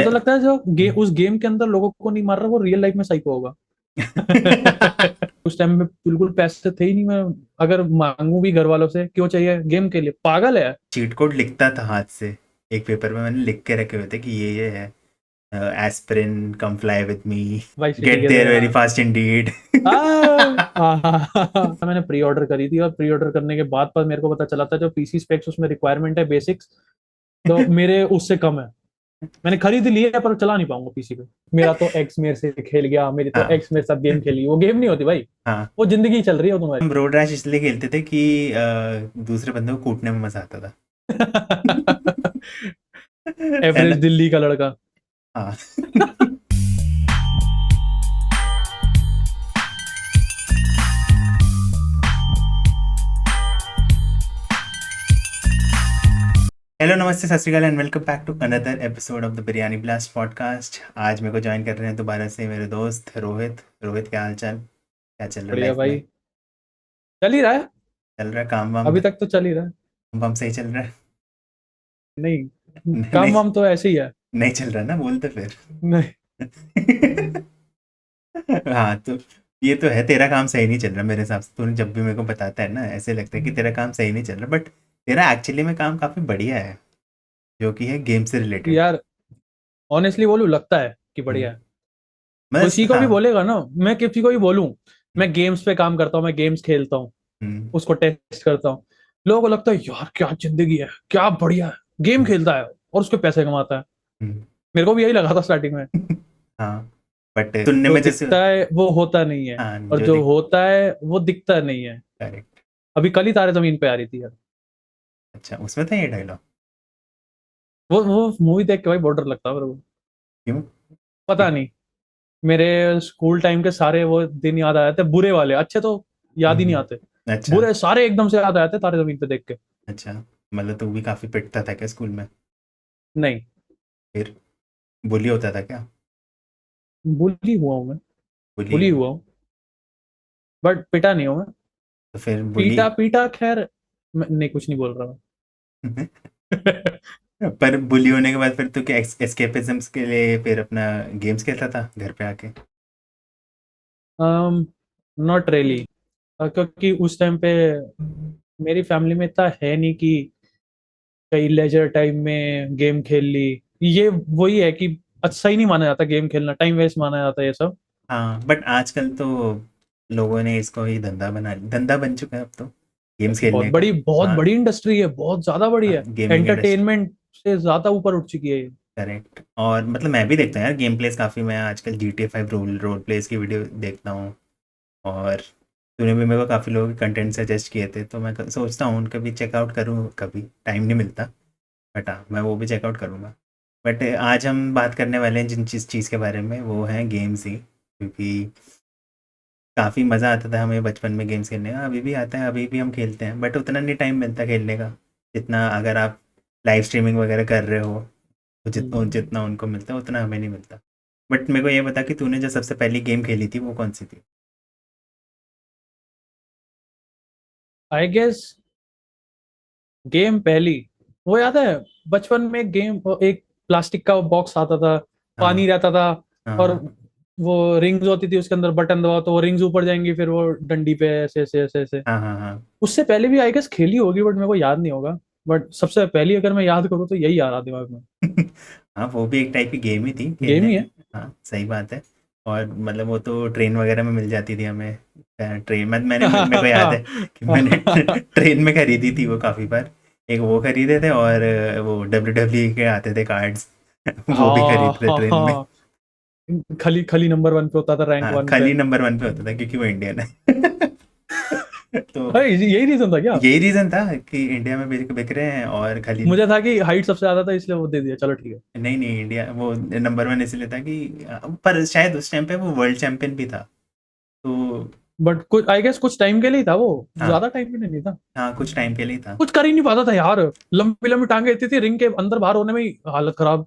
मुझे लगता है जो उस गेम के अंदर लोगों को नहीं मार रहा वो रियल लाइफ में साइको होगा। उस टाइम में बिल्कुल पैसे थे ही नहीं। मैं अगर मांगू भी घर वालों से क्यों चाहिए गेम के लिए, पागल है। चीट कोड लिखता था हाथ से। एक पेपर में मैंने लिख के रखे हुए थे कि ये है aspirin come fly with me, Vice City get के थे, देयर वेरी हाँ। Fast indeed. मैंने प्री ऑर्डर करी थी और प्री ऑर्डर करने के बाद पर मेरे को पता चला था जो पीसी स्पेक्स उसमें रिक्वायरमेंट है बेसिक्स, तो मेरे उससे कम है। मैंने खरीद लिया है पर चला नहीं पाऊंगा पीसी पे। मेरा तो एक्स मेरे से खेल गया, मेरी तो हाँ एक्स मेरे साथ गेम खेली, वो गेम नहीं होती भाई। हाँ। वो जिंदगी चल रही है वो हम रोड रैश इसलिए खेलते थे कि दूसरे बंदे को कूटने में मजा आता था। तुम्हारी। है ना? एवरेज दिल्ली का लड़का। हाँ। हेलो, नमस्ते, सत श्रीकाल and welcome back to another episode of the biryani blast podcast. आज मेरे को ज्वाइन कर रहे हैं दोबारा से मेरे दोस्त रोहित। रोहित, क्या हाल चाल, क्या चल रहा है बढ़िया लाइफ में? भाई। चल ही रहा है। चल रहा है काम वाम? अभी तक तो चल ही रहा है। काम वाम सही चल रहा है? नहीं, नहीं, काम वाम तो ऐसे ही है। नहीं चल रहा ना, बोलते फिर। नहीं। हाँ तो ये तो है, तेरा काम सही नहीं चल रहा मेरे हिसाब से। तूने जब भी मेरे को बताता है ना, ऐसे लगता है कि तेरा काम सही नहीं चल रहा, बट तेरा एक्चुअली में काम काफी बढ़िया है, जो कि है गेम से रिलेटेड। यार ऑनेस्टली बोलूं, लगता है कि बढ़िया है। बस किसी को भी हाँ। बोलेगा ना, मैं किसी को भी बोलूं मैं गेम्स पे काम करता हूँ, मैं गेम्स खेलता हूँ, हम्म, उसको टेस्ट करता हूँ, लोगों को लगता है यार क्या जिंदगी है, क्या बढ़िया है, गेम हम्म, खेलता है और उसके पैसे कमाता है। हम्म, मेरे को भी यही लगा था स्टार्टिंग में। हाँ, बट सुनने जो में जैसे। दिखता है वो होता नहीं है, हाँ, और जो जो दिख। होता है वो दिखता नहीं है। करेक्ट। अभी कल ही तारे जमीन पे आ रही थी यार। अच्छा, उसमें था ये डायलॉग? वो मूवी देख के भाई बॉर्डर लगता है मेरे को। क्यों? पता नहीं, मेरे स्कूल टाइम के सारे वो दिन याद आ जाते, बुरे वाले, अच्छे तो याद ही नहीं आते। अच्छा। बुरे सारे एकदम से याद आ जाते तारे जमीन पे देख के। अच्छा, मतलब तू भी काफी पिटता था क्या स्कूल में? नहीं, फिर बुली होता था क्या? बुली हुआ हूँ मैं। बुली? बुली हुआ हूँ बट पिटा नहीं हूँ मैं। तो फिर बुली। पीटा पीटा खैर, नहीं कुछ नहीं बोल रहा मैं। पर बुली होने के बाद फिर तो क्या एस्केपिज्म के लिए फिर अपना गेम्स खेलता था घर पे आके? नॉट रियली, क्योंकि उस टाइम पे मेरी फैमिली में इतना है नहीं कि कई लेजर टाइम में गेम खेल ली। ये वही है कि अच्छा ही नहीं माना जाता गेम खेलना, टाइम वेस्ट माना जाता है ये सब। हाँ, बट आजकल तो लोगों ने इसको ही धंधा बन चुका है अब तो, गेम्स खेलने का। बहुत हाँ बड़ी इंडस्ट्री है, बहुत ज्यादा बड़ी हाँ, है। Gaming industry. एंटरटेनमेंट से ज्यादा ऊपर उठ चुकी है ये। करेक्ट। और मतलब मैं भी देखता हूँ यार गेम प्लेस काफ़ी। मैं आजकल GTA 5 रोल रोल प्लेस की वीडियो देखता हूँ। और तूने भी मेरे को काफ़ी लोगों के कंटेंट सजेस्ट किए थे, तो मैं सोचता हूँ उनका भी चेकआउट करूँ। कभी टाइम नहीं मिलता, बट हाँ, मैं वो भी चेकआउट करूँगा। बट आज हम बात करने वाले हैं जिन चीज़ के बारे में, वो हैं गेम्स ही, क्योंकि काफ़ी मज़ा आता था हमें बचपन में गेम्स खेलने का। अभी भी आता है, अभी भी हम खेलते हैं, बट उतना नहीं टाइम मिलता खेलने का जितना अगर आप लाइव स्ट्रीमिंग वगैरह कर रहे हो, तो जितना हम्म। जितना उनको मिलता है उतना हमें नहीं मिलता। बट मेरे को ये बता कि तूने जो सबसे पहली गेम खेली थी वो कौन सी थी? आई गेस गेम पहली, वो याद है बचपन में गेम, एक प्लास्टिक का बॉक्स आता था, हाँ पानी रहता था, हाँ और हाँ वो रिंग्स होती थी उसके अंदर, बटन दबाओ तो वो रिंग्स ऊपर जाएंगी, फिर वो डंडी पे ऐसे ऐसे ऐसे ऐसे। हाँ हाँ हाँ। उससे पहले भी आई गेस खेली होगी बट मेरे को याद नहीं होगा। बट सबसे पहली अगर मैं याद करूँ तो यही आ रहा दिमाग में। हाँ, वो भी एक टाइप की गेम ही थी गेम खेलने ही में। है। हाँ, सही बात है। और मतलब वो तो ट्रेन वगैरह में मिल जाती थी हमें। ट्रेन में मैंने मेरे को याद है कि मैंने ट्रेन में खरीदी थी वो काफ़ी बार। एक वो खरीदे थे, और वो WWE के आते थे कार्ड्स। वो भी हाँ खरीदे थे हाँ ट्रेन में। हाँ। खली खली नंबर वन पे होता था, रैंक हाँ, वन पे। खली नंबर 1 पे होता था क्योंकि वो इंडियन है। तो अरे यही रीजन था क्या? यही रीज़न था कि इंडिया में बिक बिक रहे हैं, और खली। मुझे था कि हाइट सबसे ज्यादा था इसलिए वो दे दिया, चलो ठीक है। नहीं नहीं, इंडिया वो नंबर 1 इसलिए था कि पर शायद उस टाइम पे वो वर्ल्ड चैंपियन भी था। तो बट कुछ आई गेस कुछ टाइम के लिए ही था वो, हाँ ज्यादा टाइम के लिए नहीं था। हाँ, कुछ टाइम के लिए था। कुछ कर ही नहीं पाता था यार, लंबी लंबी टांगे इतनी थी, रिंग के अंदर बाहर होने में ही हालत खराब।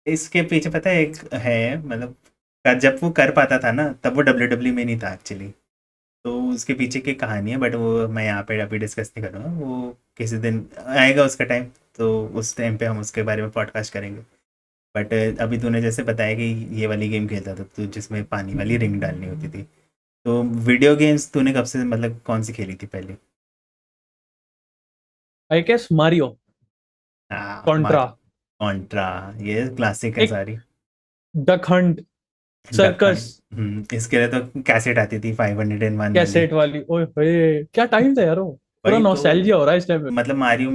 इसके पीछे पता है एक है, मतलब जब वो कर पाता था ना, तब वो WWE में नहीं था एक्चुअली। तो उसके पीछे की कहानी है, बट वो मैं यहाँ पे अभी डिस्कस नहीं करूँगा। वो किसी दिन आएगा उसका टाइम, तो उस टाइम पे हम उसके बारे में पॉडकास्ट करेंगे। बट अभी तूने जैसे बताया कि ये वाली गेम खेलता था तू जिसमें पानी वाली रिंग डालनी होती थी, तो वीडियो गेम्स तूने कब से मतलब कौन सी खेली थी पहले? आई गेस मारियो, हाँ, कॉन्ट्रा, मार कॉन्ट्रा, ये क्लासिक है एक सारी। Duck Hunt, duck circus, Hunt, इसके लिए तो कैसेट आती थी 501 वाली। कैसेट वाली, ओए होए क्या टाइम था यार वो। पूरा वही तो, नॉस्टैल्जिया हो रहा है इस टाइम पे। मतलब मारियो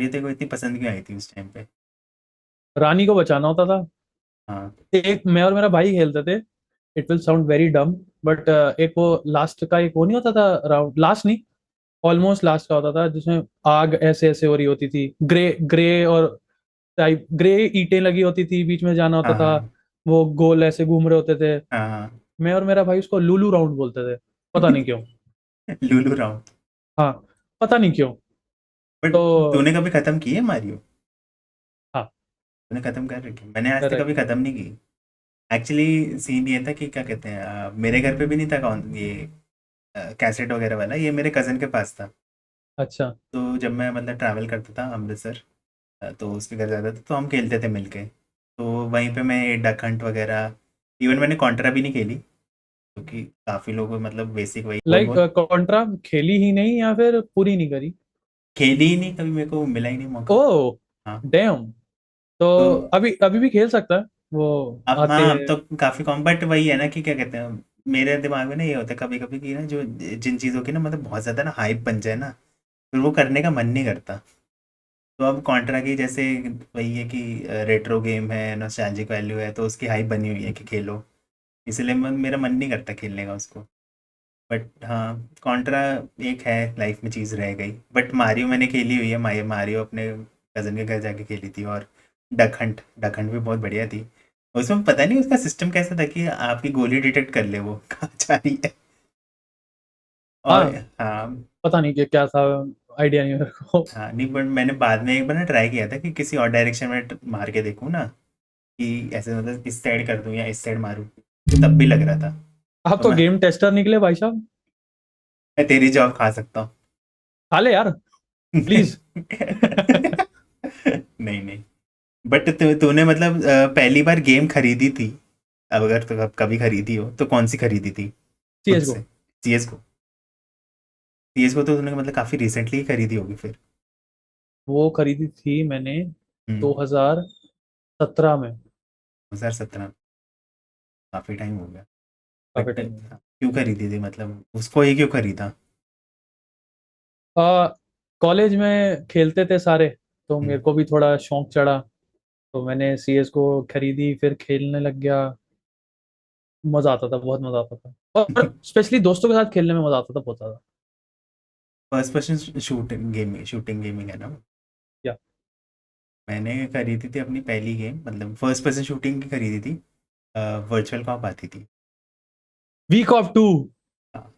तेरे को इतनी पसंद क्यों आई थी उस टाइम पे? रानी को बचाना होता था। हाँ एक मैं और मेरा भाई खेलते थे। इट विल साउंड वेरी डम, बट एक वो लास्ट का एक वो नहीं होता था राउंड, लास्ट नहीं, ऑलमोस्ट लास्ट का होता था जिसमें आग ऐसे ऐसे हो रही होती थी, ग्रे ग्रे और टाइप ग्रे ईंटें लगी होती थी, बीच में जाना होता हाँ था। हाँ वो गोल ऐसे घूम रहे होते थे। हाँ हाँ। मैं और मेरा भाई उसको लुलु राउंड बोलते थे, पता नहीं क्यों। लूलू राउंड। हाँ, पता नहीं क्यों। बट तो तूने कभी खत्म की है मारियो? हाँ, तूने खत्म कर रखी? मैंने आज तक कभी करेक्ट। खत्म नहीं की। एक्चुअली सीन ये था कि क्या कहते हैं, मेरे घर पे भी नहीं था कौन ये कैसेट वगैरह वाला, ये मेरे कज़न के पास था। अच्छा तो जब मैं मतलब ट्रैवल करता था अमृतसर, तो उसके घर जाता था तो हम खेलते थे मिलके। तो वहीं पे मैं डक हंट वगैरह, इवन मैंने कॉन्ट्रा भी नहीं खेली क्योंकि काफ़ी लोग मतलब बेसिक वही गोल लाइक गोल। कॉन्ट्रा खेली ही नहीं या फिर पूरी नहीं करी? खेली ही नहीं, कभी मेरे को मिला ही नहीं मौका। ओ हाँ। डैम। तो तो अभी अभी भी खेल सकता है वो, अब आते हाँ, अब हैं। तो काफ़ी कॉम, बट वही है ना कि क्या कहते हैं, मेरे दिमाग में ना ये होता है कभी कभी कि ना जो जिन चीज़ों की ना मतलब बहुत ज़्यादा ना हाइप बन जाए ना, फिर वो करने का मन नहीं करता। तो अब कॉन्ट्रा की जैसे वही है कि रेट्रो गेम है, नॉस्टैल्जिक वैल्यू है, तो उसकी हाइप बनी हुई है कि खेलो, इसलिए मेरा मन नहीं करता खेलने का उसको। बट हाँ, कॉन्ट्रा एक है लाइफ में चीज़ रह गई। बट मारियो मैंने खेली हुई है, मारियो अपने कज़न के घर जाके खेली थी। और डक हंट भी बहुत बढ़िया थी। उसमें पता नहीं उसका सिस्टम कैसा था कि आपकी गोली डिटेक्ट कर ले वो कहाँ जा रही है। और हाँ, हाँ। पता नहीं कि क्या था, आइडिया नहीं मेरे को। हाँ नहीं, बट मैंने बाद में एक बार ना ट्राई किया था कि किसी और डायरेक्शन में मार के देखूँ ना, कि ऐसे मतलब इस साइड कर दूँ या इस साइड मारूँ, तो तब भी लग रहा था। आप तो तो गेम टेस्टर निकले भाई साहब। मैं तेरी जॉब खा सकता हूँ। खा ले यार, प्लीज। नहीं नहीं। बट तूने मतलब पहली बार गेम खरीदी थी, अब अगर तो कभी खरीदी हो तो कौन सी खरीदी थी खुद सीएस से? गो। सीएस को? सीएस को तो तूने मतलब काफ़ी रिसेंटली ही खरीदी होगी फिर। वो खरीदी थी मैंने हम्म। 2017 में। 2017? काफ़ी टाइम हो गया। काफी बट टाइम। क्यों खरीदी थी, मतलब उसको ही क्यों खरीदा? कॉलेज में खेलते थे सारे, तो हम्म। मेरे को भी थोड़ा शौक चढ़ा, तो मैंने सीएस को खरीदी, फिर खेलने लग गया। मजा आता था, बहुत मजा आता था, और स्पेशली दोस्तों के साथ खेलने में मजा आता था बहुत ज्यादा। फर्स्ट पर्सन शूटिंग गेमिंग है ना? या मैंने खरीदी थी अपनी पहली गेम, मतलब फर्स्ट पर्सन शूटिंग की खरीदी थी, वर्चुअल कॉप आती थी। Week off two. हाँ,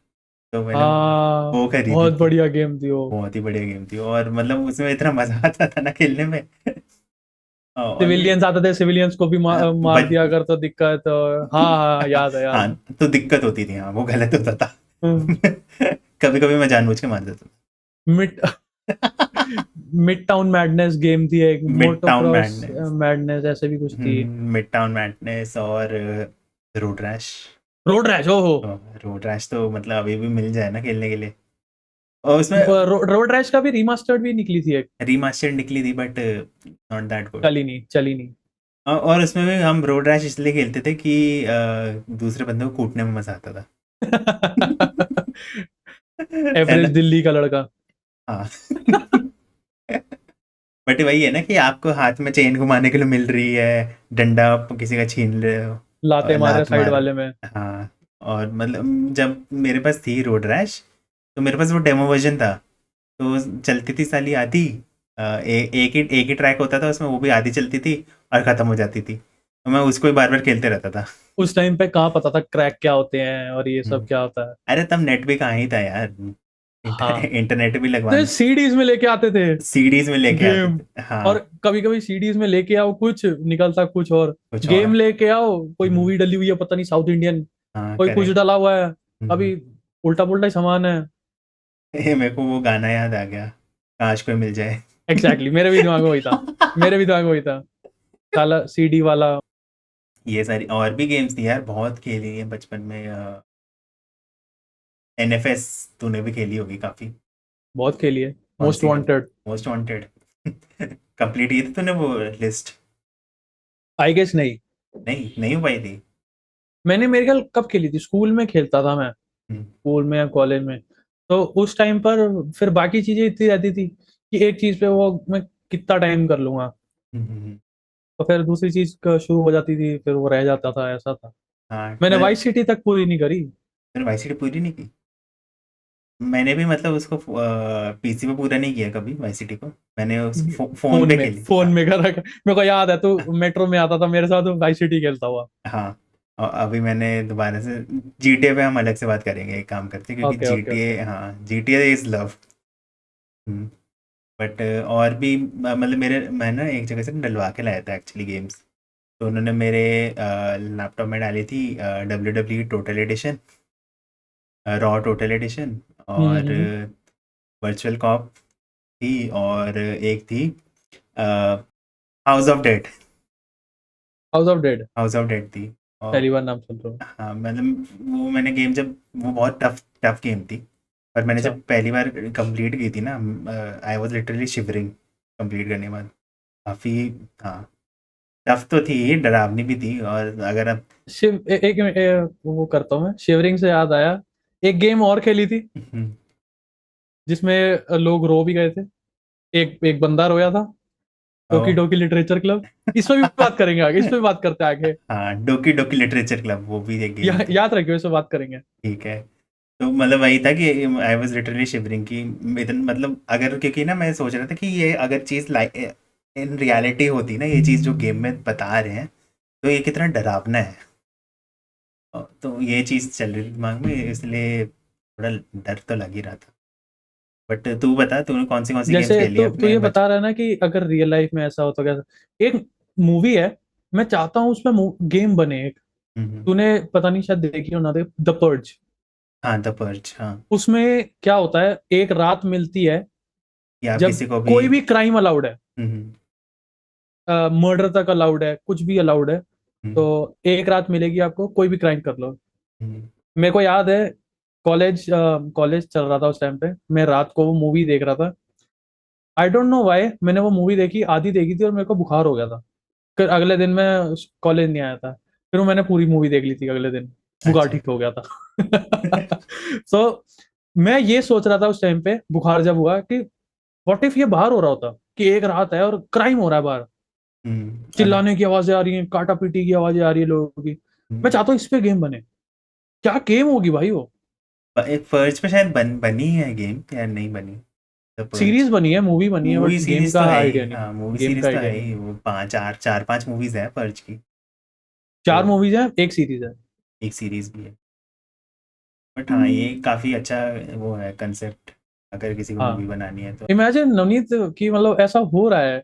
तो मैंने हाँ, वो खरीदी बहुत थी। बढ़िया गेम थी वो। बहुत ही बढ़िया गेम थी, और मतलब उसमें इतना मजा आता था ना खेलने में। और ये सिविलियंस आते थे, सिविलियंस को भी मार बच दिया कर तो दिक्कत। हाँ हाँ, याद है याद हाँ, है। तो दिक्कत होती थी, हाँ वो गलत होता था। हम्म। कभी कभी मैं जानबूझ के मार देता मिड था। मिड टाउन मैडनेस गेम थी एक, mid town motocross madness. Madness ऐसे भी कुछ थी। मिड टाउन मैडनेस और रोड रैश। रोड रैश, ओहो। रोड रैश तो मतलब अभी भी मिल जाए ना खेलने के लिए। और उसमें रोड रैश का भी रिमास्टर्ड भी निकली थी एक। रीमास्टर्ड निकली थी, बट नॉट दैट गुड। चली नहीं, चली नहीं। और उसमें भी हम रोड रैश इसलिए खेलते थे कि दूसरे बंदे को कूटने में मजा आता था। है एवरेज ना? दिल्ली का लड़का। हाँ। बट वही है ना कि आपको हाथ में चेन घुमाने के लिए मिल रही है, डंडा आप किसी का छीन रहे हो, लाते और मार रहे लात साइड मार। वाले में। हाँ। और मतलब जब मेरे पास थी रोड रैश, तो मेरे पास वो डेमो वर्जन था, तो चलती थी साली आधी, एक ही ट्रैक होता था उसमें, वो भी आधी चलती थी और ख़त्म हो जाती थी, तो मैं उसको ही बार बार खेलते रहता था। उस टाइम पे कहाँ पता था क्रैक क्या होते हैं और ये सब हम्म। क्या होता है। अरे तब नेट भी कहाँ ही था यार, हाँ, इंटरनेट भी तो लगवाना। सीडीज में लेके आते थे सीडीज में लेके आते गेम। थे, और हाँ। कभी कभी सीडीज में लेके आओ कुछ, निकलता कुछ और। कुछ और। गेम लेके आओ, कोई हम्म, मूवी डली हुई है, पता नहीं साउथ इंडियन, हाँ कोई कुछ करेक्ट। डला हुआ है। अभी उल्टा पुल्टा ही सामान है। मेरे को वो गाना याद आ गया, काश कोई मिल जाए। एग्जैक्टली, मेरे भी दिमाग में वही था। मेरे भी दिमाग में वही था। साला सीडी वाला। ये सारी और भी गेम्स थी यार, बहुत खेली है बचपन में। एनएफएस तूने भी खेली होगी काफी। बहुत खेली है। कौन मोस्ट सी वाली? वांटेड। Most wanted. कंप्लीट की थी तूने वो लिस्ट? आई गेस नहीं। नहीं, नहीं हो पाई थी। मैंने मेरे ख्याल कब खेली थी, स्कूल में खेलता था मैं, हम्म, स्कूल में या कॉलेज में। तो उस टाइम पर फिर बाकी चीजें इतनी रहती थी कि एक चीज पे वो मैं कितना टाइम कर लूंगा, हम्म, तो फिर दूसरी चीज का शुरू हो जाती थी, फिर वो रह जाता था, ऐसा था। हाँ मैंने मतलब वाइस सिटी तक पूरी नहीं करी। मैंने वाई सिटी पूरी नहीं की। मैंने भी मतलब उसको पीसी पे पूरा नहीं किया कभी वाई सिटी को। मैंने उस फोन फोन पे में, खेली, फोन हाँ। में कर रखा मेरे को याद है, तू मेट्रो में आता था मेरे साथ, वाइस सिटी खेलता हुआ। हाँ, और अभी मैंने दोबारा से जीटीए पे हम अलग से बात करेंगे, एक काम करते हैं, क्योंकि ओके ओके ओके। जीटीए, हाँ, जीटीए इज लव। बट और भी मतलब मैं ना एक जगह से डलवा के लाया था एक्चुअली गेम्स। तो उन्होंने मेरे लैपटॉप में डाली थी W W total edition, raw total edition, और हम्म। वर्चुअल कॉप थी, और एक थी house of dead. House of dead. House of dead थी। और पहली बार नाम सुन रहा हूँ। हाँ मतलब वो मैंने गेम जब, वो बहुत टफ टफ गेम थी, पर मैंने अच्छा। जब पहली बार कंप्लीट की थी ना, I was literally shivering complete करने के बाद। काफ़ी, हाँ, टफ तो थी, डरावनी भी थी, और अगर आप वो करता हूँ मैं, शिवरिंग से याद आया, एक गेम और खेली थी जिसमें लोग रो भी गए थे। एक एक बंदा रोया था। ओ टोकी टोकी लिटरेचर क्लब। इस पे भी बात करेंगे आगे, इस पे भी बात करते हैं आगे। हाँ, डोकी डोकी लिटरेचर क्लब, वो भी एक गेम थी। याद रखियो, इस पे बात करेंगे। ठीक है। तो मतलब वही था कि आई वाज लिटरली शिवरिंग की, मतलब अगर, क्योंकि ना मैं सोच रहा था कि ये अगर चीज़ लाइक इन रियलिटी होती ना, ये चीज़ जो गेम में बता रहे हैं, तो ये कितना डरावना है। तो ये चीज़ चल रही थी दिमाग में, इसलिए थोड़ा डर तो लग ही रहा था। बट तू बता, तूने कौन सी गेम्स जैसे खेली है तू तू अपने ये बच। बता रहा है ना कि अगर रियल लाइफ में ऐसा हो तो कैसा। एक मूवी है, मैं चाहता हूँ उसमें गेम बने एक। हम्म, तूने पता नहीं शायद देखी हो ना, देख द पर्ज। हाँ, द पर्ज, हाँ। उसमें क्या होता है, एक रात मिलती है कि आप जब किसी को भी। कोई भी क्राइम अलाउड है, हम्म, मर्डर तक अलाउड है, कुछ भी अलाउड है। तो हम्म, एक रात मिलेगी आपको, कोई भी क्राइम कर लो। हम्म, मेरे को याद है, कॉलेज चल रहा था उस टाइम पे, मैं रात को वो मूवी देख रहा था। आई डोंट नो व्हाई मैंने वो मूवी देखी, आधी देखी थी और मेरे को बुखार हो गया था। फिर अगले दिन मैं कॉलेज नहीं आया था। फिर मैंने पूरी मूवी देख ली थी अगले दिन। बुखार अच्छा। ठीक हो गया था। सो मैं ये सोच रहा था उस टाइम पे, बुखार जब हुआ, कि व्हाट इफ ये बाहर हो रहा होता, कि एक रात है और क्राइम हो रहा है बाहर, और चिल्लाने की आवाजें आ रही हैं, काटा पीटी की आवाजें आ रही है लोगों की। मैं हम्म, चाहता हूँ इस पे गेम बने। क्या गेम होगी भाई वो। एक पर्ज पे शायद बनी है गेम, या नहीं बनी? द पर्ज सीरीज बनी है, मूवी बनी है, मूवी बट गेम सीरीज तो का है ही, आइडिया नहीं। हाँ, मूवी गेम का सीरीज तो आइडिया है नहीं। ही, वो पाँच चार चार पांच मूवीज है पर्ज की। तो 4 मूवीज है, एक सीरीज है। एक सीरीज भी है। बट हाँ, ये काफी अच्छा वो है कंसेप्ट, अगर किसी को मूवी हाँ। बनानी है तो। इमेजिन नवनीत, कि मतलब ऐसा हो रहा है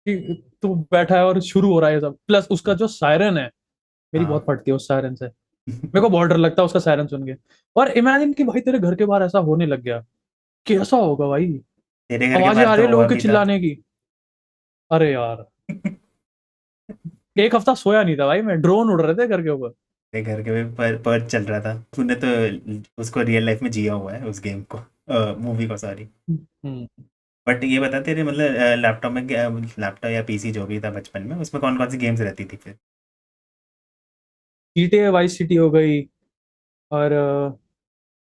कि तू बैठा है और शुरू हो रहा है सब, प्लस उसका जो सायरन है, मेरी बहुत हाँ। फटती है उस सायरन से। मेरे को बहुत डर लगता है उसका सायरन सुन के। और इमेजिन कि भाई तेरे घर के बाहर ऐसा होने लग गया, कैसा होगा भाई। तेरे घर के आवाजें बाहर आ रही तो है लोगों हुआ के भी था। चिल्लाने की। अरे यार, एक हफ्ता सोया नहीं था भाई मैं, ड्रोन उड़ रहे थे घर के ऊपर। तेरे घर के भी पर्ज चल रहा था, तूने तो उसको रियल लाइफ में जिया हुआ है, उस गेम को, मूवी को, सॉरी। हम्म। बट ये बता, तेरे मतलब लैपटॉप में, लैपटॉप या पीसी जो भी था बचपन में, उसमें कौन कौन सी गेम्स रहती थी फिर? GTA वाइस सिटी हो गई, और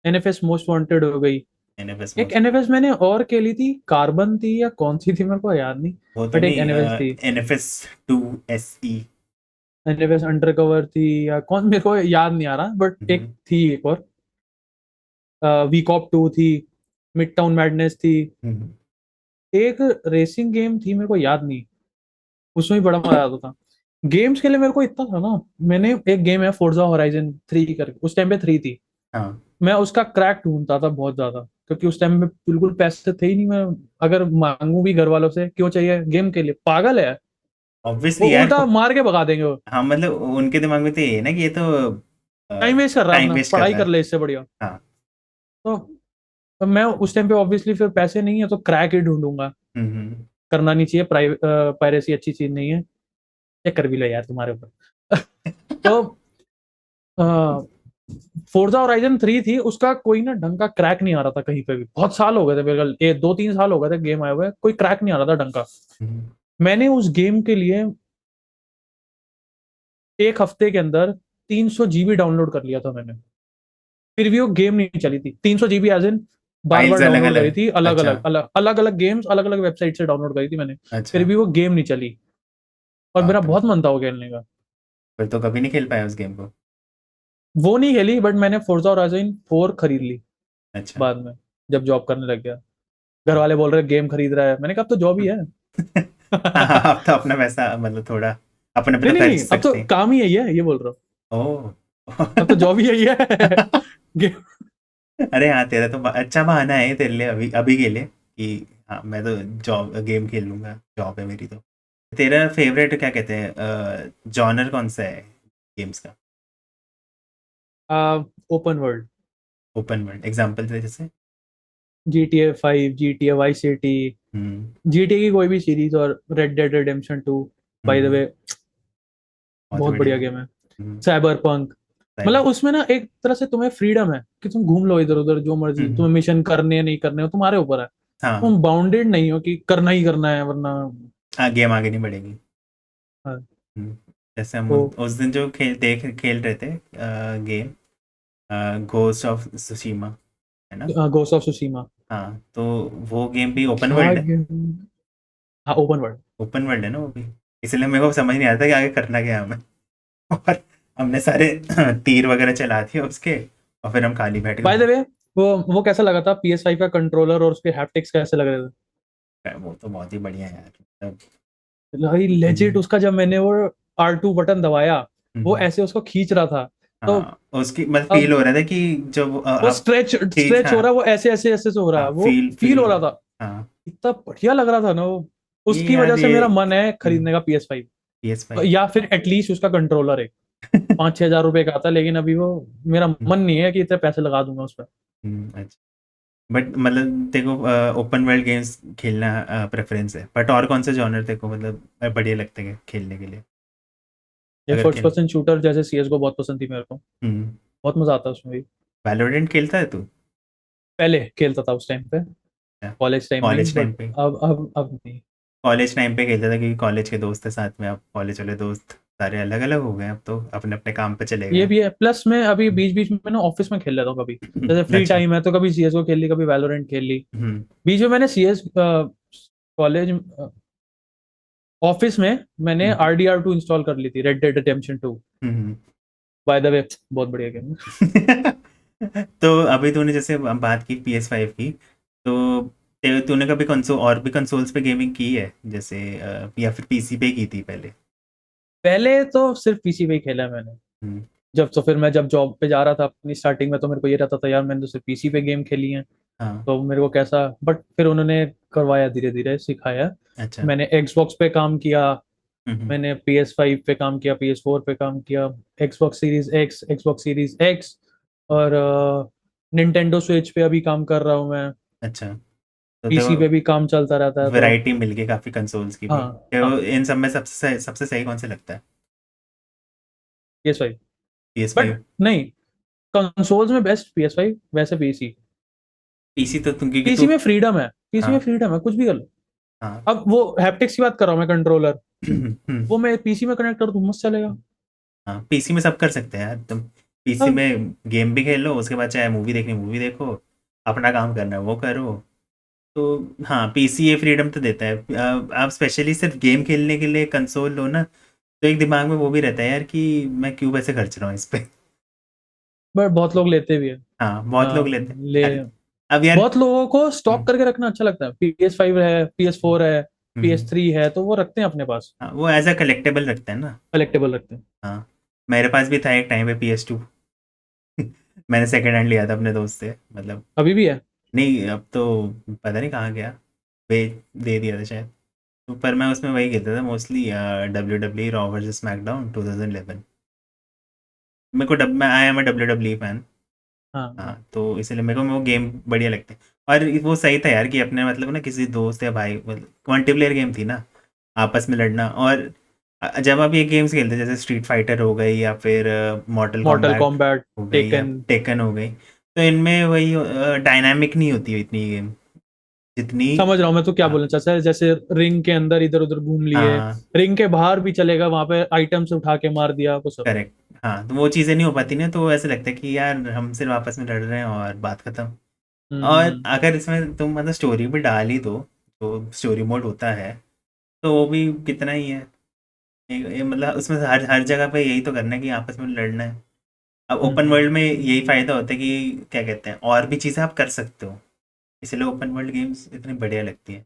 NFS मोस्ट वांटेड हो गई। एनएफएस एक मोस्ट। NFS मैंने और खेली थी, कार्बन थी या कौन सी थी, मेरे को याद नहीं। वो तो बट एक नहीं, NFS थी। NFS 2 SE। NFS under cover थी या कौन, मेरे को याद नहीं आ रहा, बट एक थी एक और। वीकॉप 2 थी। मिड टाउन मैडनेस थी। एक रेसिंग गेम थी, मेरे को याद नहीं। उसमें भी बड़ा मजा आता था। गेम्स के लिए मेरे को इतना था ना, मैंने एक गेम है फोर्जा होराइजन 3 करके, उस टाइम पे 3 थी। हाँ, मैं उसका क्रैक ढूंढता था बहुत ज्यादा, क्योंकि उस टाइम में बिल्कुल पैसे थे ही नहीं। मैं अगर मांगू भी घर वालों से, क्यों चाहिए गेम के लिए, पागल है। वो ऑब्वियसली यार उल्टा मार के भगा देंगे वो। हाँ मतलब उनके दिमाग में तो ये है ना कि ये तो टाइम वेस्ट कर रहा है टाइम अपना, वेस्ट कर पढ़ाई रहा कर है। ले इससे बढ़िया। हाँ। तो तो मैं उस टाइम पे ऑब्वियसली, फिर पैसे नहीं है तो क्रैक ही ढूंढूंगा। हम्म, करना नहीं चाहिए, पायरेसी अच्छी चीज नहीं है। चेक कर भी लो यार तुम्हारे ऊपर। तो फोर्जा होराइजन 3 थी, उसका कोई ना ढंग का क्रैक नहीं आ रहा था कहीं पे भी, बहुत साल हो गए थे मेरे ख्याल, 2-3 साल हो गए थे गेम आए हुए, कोई क्रैक नहीं आ रहा था ढंग का। हम्म, मैंने उस गेम के लिए एक हफ्ते के अंदर 300 GB डाउनलोड कर लिया था मैंने, फिर भी वो गेम नहीं चली थी। 300 GB एज इन बार बार फाइल्स अलग डाउनलोड करी अलग। थी, अलग अच्छा। अलग अलग अलग अलग गेम्स अलग अलग वेबसाइट से डाउनलोड करी थी मैंने, फिर अच्छा। भी वो गेम नहीं चली। और मेरा बाप रे। बहुत मन था वो खेलने का। फिर तो कभी नहीं खेल पाया उस गेम को। वो नहीं खेली, बट मैंने फोर्जा होराइजन 4 खरीद ली अच्छा। बाद में, जब जॉब करने लग गया। घर वाले बोल रहे गेम खरीद रहा है, मैंने कहा अब तो जॉब ही है। हाँ हाँ, अब तो अपना पैसा मतलब थोड़ा अपने पे नहीं तो नहीं खर्च नहीं, अब तो सकते हैं। काम ही यही है, ये बोल रहा हूँ। ओह। अब तो जॉब ही यही है। गेम। अरे हाँ, तेरा तो अच्छा बहाना है तेरे लिए अभी अभी के लिए कि हाँ मैं तो जॉब गेम खेल लूंगा, जॉब है मेरी तो। तेरा फेवरेट क्या कहते हैं जॉनर कौन सा है गेम्स का? Open world. Open world example दे जैसे। GTA 5, GTA vice city, hmm. GTA की कोई भी सीरीज, और red dead redemption 2, by the hmm. वे बहुत बहुत बढ़िया बढ़िया। गेम है। हम्म। Cyberpunk, cyber. मतलब उसमें ना एक तरह से तुम्हें फ्रीडम है कि तुम घूम लो इधर उधर जो मर्जी, हम्म। तुम्हें मिशन करने या नहीं करने हो तुम्हारे ऊपर है। हाँ। तुम बाउंडेड नहीं हो कि करना ही करना है वरना। हाँ, गेम आगे नहीं बढ़ेगी। हाँ, हम्म। जैसे हम तो उस दिन जो खेल रहे थे गेम, घोस्ट ऑफ सुशीमा, है ना? Ghost of सुशीमा। हाँ, तो वो गेम भी ओपन क्या वर्ल्ड है। गेम। हाँ, ओपन वर्ल्ड। ओपन वर्ल्ड है ना वो भी। इसलिए मेरे को समझ नहीं आता कि आगे करना क्या है हमें। और हमने सारे तीर वगैरह चला दिए उसके, और फिर हम खाली बैठ बाय द गए। वे, वो कैसा लगा था PS5 का कंट्रोलर और उसके हैप्टिक्स कैसे लग रहे वो तो बहुत ही बढ़िया है यार, मतलब। थे भाई, लेजिट हम्म। उसका जब मैंने वो R2 बटन दबाया, वो हम्म। ऐसे उसको खींच रहा था। तो हाँ, उसकी मतलब फील अब हो रहा था कि जब वो आप स्ट्रेच ठीक। स्ट्रेच हाँ। हो रहा है, वो ऐसे ऐसे ऐसे से हो रहा है, हाँ, वो फील फील फील हो हो रहा रहा है। था। हाँ। इतना बढ़िया लग रहा था ना वो। ये उसकी यार वजह से ये मेरा मन है खरीदने का PS5, PS5। या फिर एटलीस्ट उसका कंट्रोलर एक 5-6 हजार रुपए का आता, लेकिन अभी वो मेरा मन नहीं है कि इतने पैसे लगा दूंगा उस पर। अच्छा। बट मतलब देखो, ओपन वर्ल्ड गेम्स खेलना प्रेफरेंस है, बट और कौन सा जॉनर देखो मतलब बढ़िया लगते हैं खेलने के लिए ये अगर फर्स्ट खेल। पर्सन शूटर जैसे CS:GO बहुत पसंद थी मेरे को, हम्म। बहुत मजा आता है उसमें भी। वैलोरेंट खेलता है तू? पहले खेलता था उस टाइम पे, कॉलेज टाइम में ही, कॉलेज टाइम बट पे। अब नहीं। कॉलेज टाइम पे खेलता था क्योंकि कॉलेज के दोस्त थे साथ में, अब कॉलेज वाले दोस्त सारे अलग अलग हो गए, अब तो अपने अपने काम पे चले ये गए। भी है, प्लस मैं अभी बीच बीच में ना ऑफिस में खेल लेता हूँ कभी, जैसे फ्री अच्छा। टाइम है तो कभी CS:GO खेल ली, कभी वैलोरेंट खेल ली। हम्म। बीच में मैंने CS कॉलेज ऑफिस में मैंने हम्म। RDR2 इंस्टॉल कर ली थी, red dead redemption 2। Hmm. By the way बहुत बढ़िया गेम है। तो अभी तूने जैसे बात की PS5 की, तो तूने कभी कंसोल और भी कंसोल्स पे गेमिंग की है जैसे या फिर पीसी पे की थी पहले? पहले तो सिर्फ PC पे ही खेला है मैंने। हम्म। फिर मैं जब जॉब पे जा रहा था अपनी स्टार्टिंग में, तो मेरे को ये रहता था यार मैंने तो सिर्फ PC पे गेम खेली है, हाँ। तो मेरे को कैसा, बट फिर उन्होंने करवाया, धीरे धीरे सिखाया। अच्छा। मैंने Xbox पे काम किया, हम्म। मैंने PS5 पे काम किया, PS4 पे काम किया, Xbox Series X, Xbox Series X, और निंटेंडो स्विच पे अभी काम कर रहा हूँ मैं। अच्छा, तो देखो PC पे भी काम चलता रहता है, तो वैरायटी मिल गई काफ़ी कंसोल्स की भी। हाँ हाँ। तो इन सब में सबसे सही कौन से लगता है? PS5, but PS5। नहीं, कंसोल्स में बेस्ट PS5, वैसे PC। पीसी तो तुम क्योंकि पीसी तू। में फ्रीडम है, पीसी हाँ। में फ्रीडम है, कुछ भी कर लो। हाँ। अब वो हैप्टिक्स की बात कर रहा हूँ मैं, कंट्रोलर, हम्म। वो मैं PC में कनेक्ट कर दूँ मस्त चलेगा। हाँ, पीसी में सब कर सकते हैं यार तुम। पीसी अब में गेम भी खेल लो, उसके बाद चाहे मूवी देखनी मूवी देखो, अपना काम करना है वो करो। तो हाँ, पीसी ये फ्रीडम तो देता है। आप स्पेशली सिर्फ गेम खेलने के लिए कंसोल लो ना, तो एक दिमाग में वो भी रहता है यार कि मैं क्यों पैसे खर्च रहा हूँ इस पे। बट बहुत लोग लेते भी है। हाँ, बहुत लोग लेते हैं। ले अब यार। बहुत लोगों को स्टॉक हम्म। करके रखना अच्छा लगता है, PS5 है, PS4 है, हम्म। PS3 है, तो वो रखते हैं अपने पास, हाँ, वो एज अ कलेक्टेबल रखते हैं ना। कलेक्टेबल रखते हैं। हाँ, मेरे पास भी था एक टाइम पे PS2। मैंने सेकंड हैंड लिया था अपने दोस्त से, मतलब। अभी भी है। नहीं, अब तो पता नहीं कहाँ गया, बेच दे दिया था शायद। तो पर मैं उसमें वही खेलता था mostly, WWE raw versus SmackDown 2011। मेरे को मैं I am a WWE fan. हाँ, हाँ, तो इसलिए मेरे को वो गेम बढ़िया लगते हैं। और वो सही था यार कि अपने मतलब ना किसी दोस्त या भाई, मतलब मल्टीप्लेयर गेम थी ना, आपस में लड़ना। और जब आप ये गेम्स खेलते हैं जैसे स्ट्रीट फाइटर हो गई या फिर मॉर्टल मॉर्टल कॉम्बैट कॉम्बैट, हो गई या टेकन। टेकन हो गई, तो इनमें वही डायनामिक नहीं होती है इतनी गेम जितनी। समझ रहा हूँ मैं तो क्या हाँ बोलना चाहता है, जैसे रिंग के अंदर इधर उधर घूम लिए, हाँ रिंग के बाहर भी चलेगा, वहां पे आइटम से उठा के मार दिया वो सब। करेक्ट। हाँ तो वो चीज़ें नहीं हो पाती ना, तो ऐसे लगता है कि यार हम सिर्फ आपस में लड़ रहे हैं और बात खत्म। और हम्म। अगर इसमें तुम मतलब स्टोरी भी डाल ही दो, तो स्टोरी मोड होता है, तो वो भी कितना ही है। मतलब उसमें से हर हर जगह पे यही तो करना है कि आपस में लड़ना है। अब ओपन हम्म। वर्ल्ड में यही फ़ायदा होता है कि क्या कहते हैं, और भी चीज़ें आप कर सकते हो, इसलिए ओपन वर्ल्ड गेम्स इतनी बढ़िया लगती है।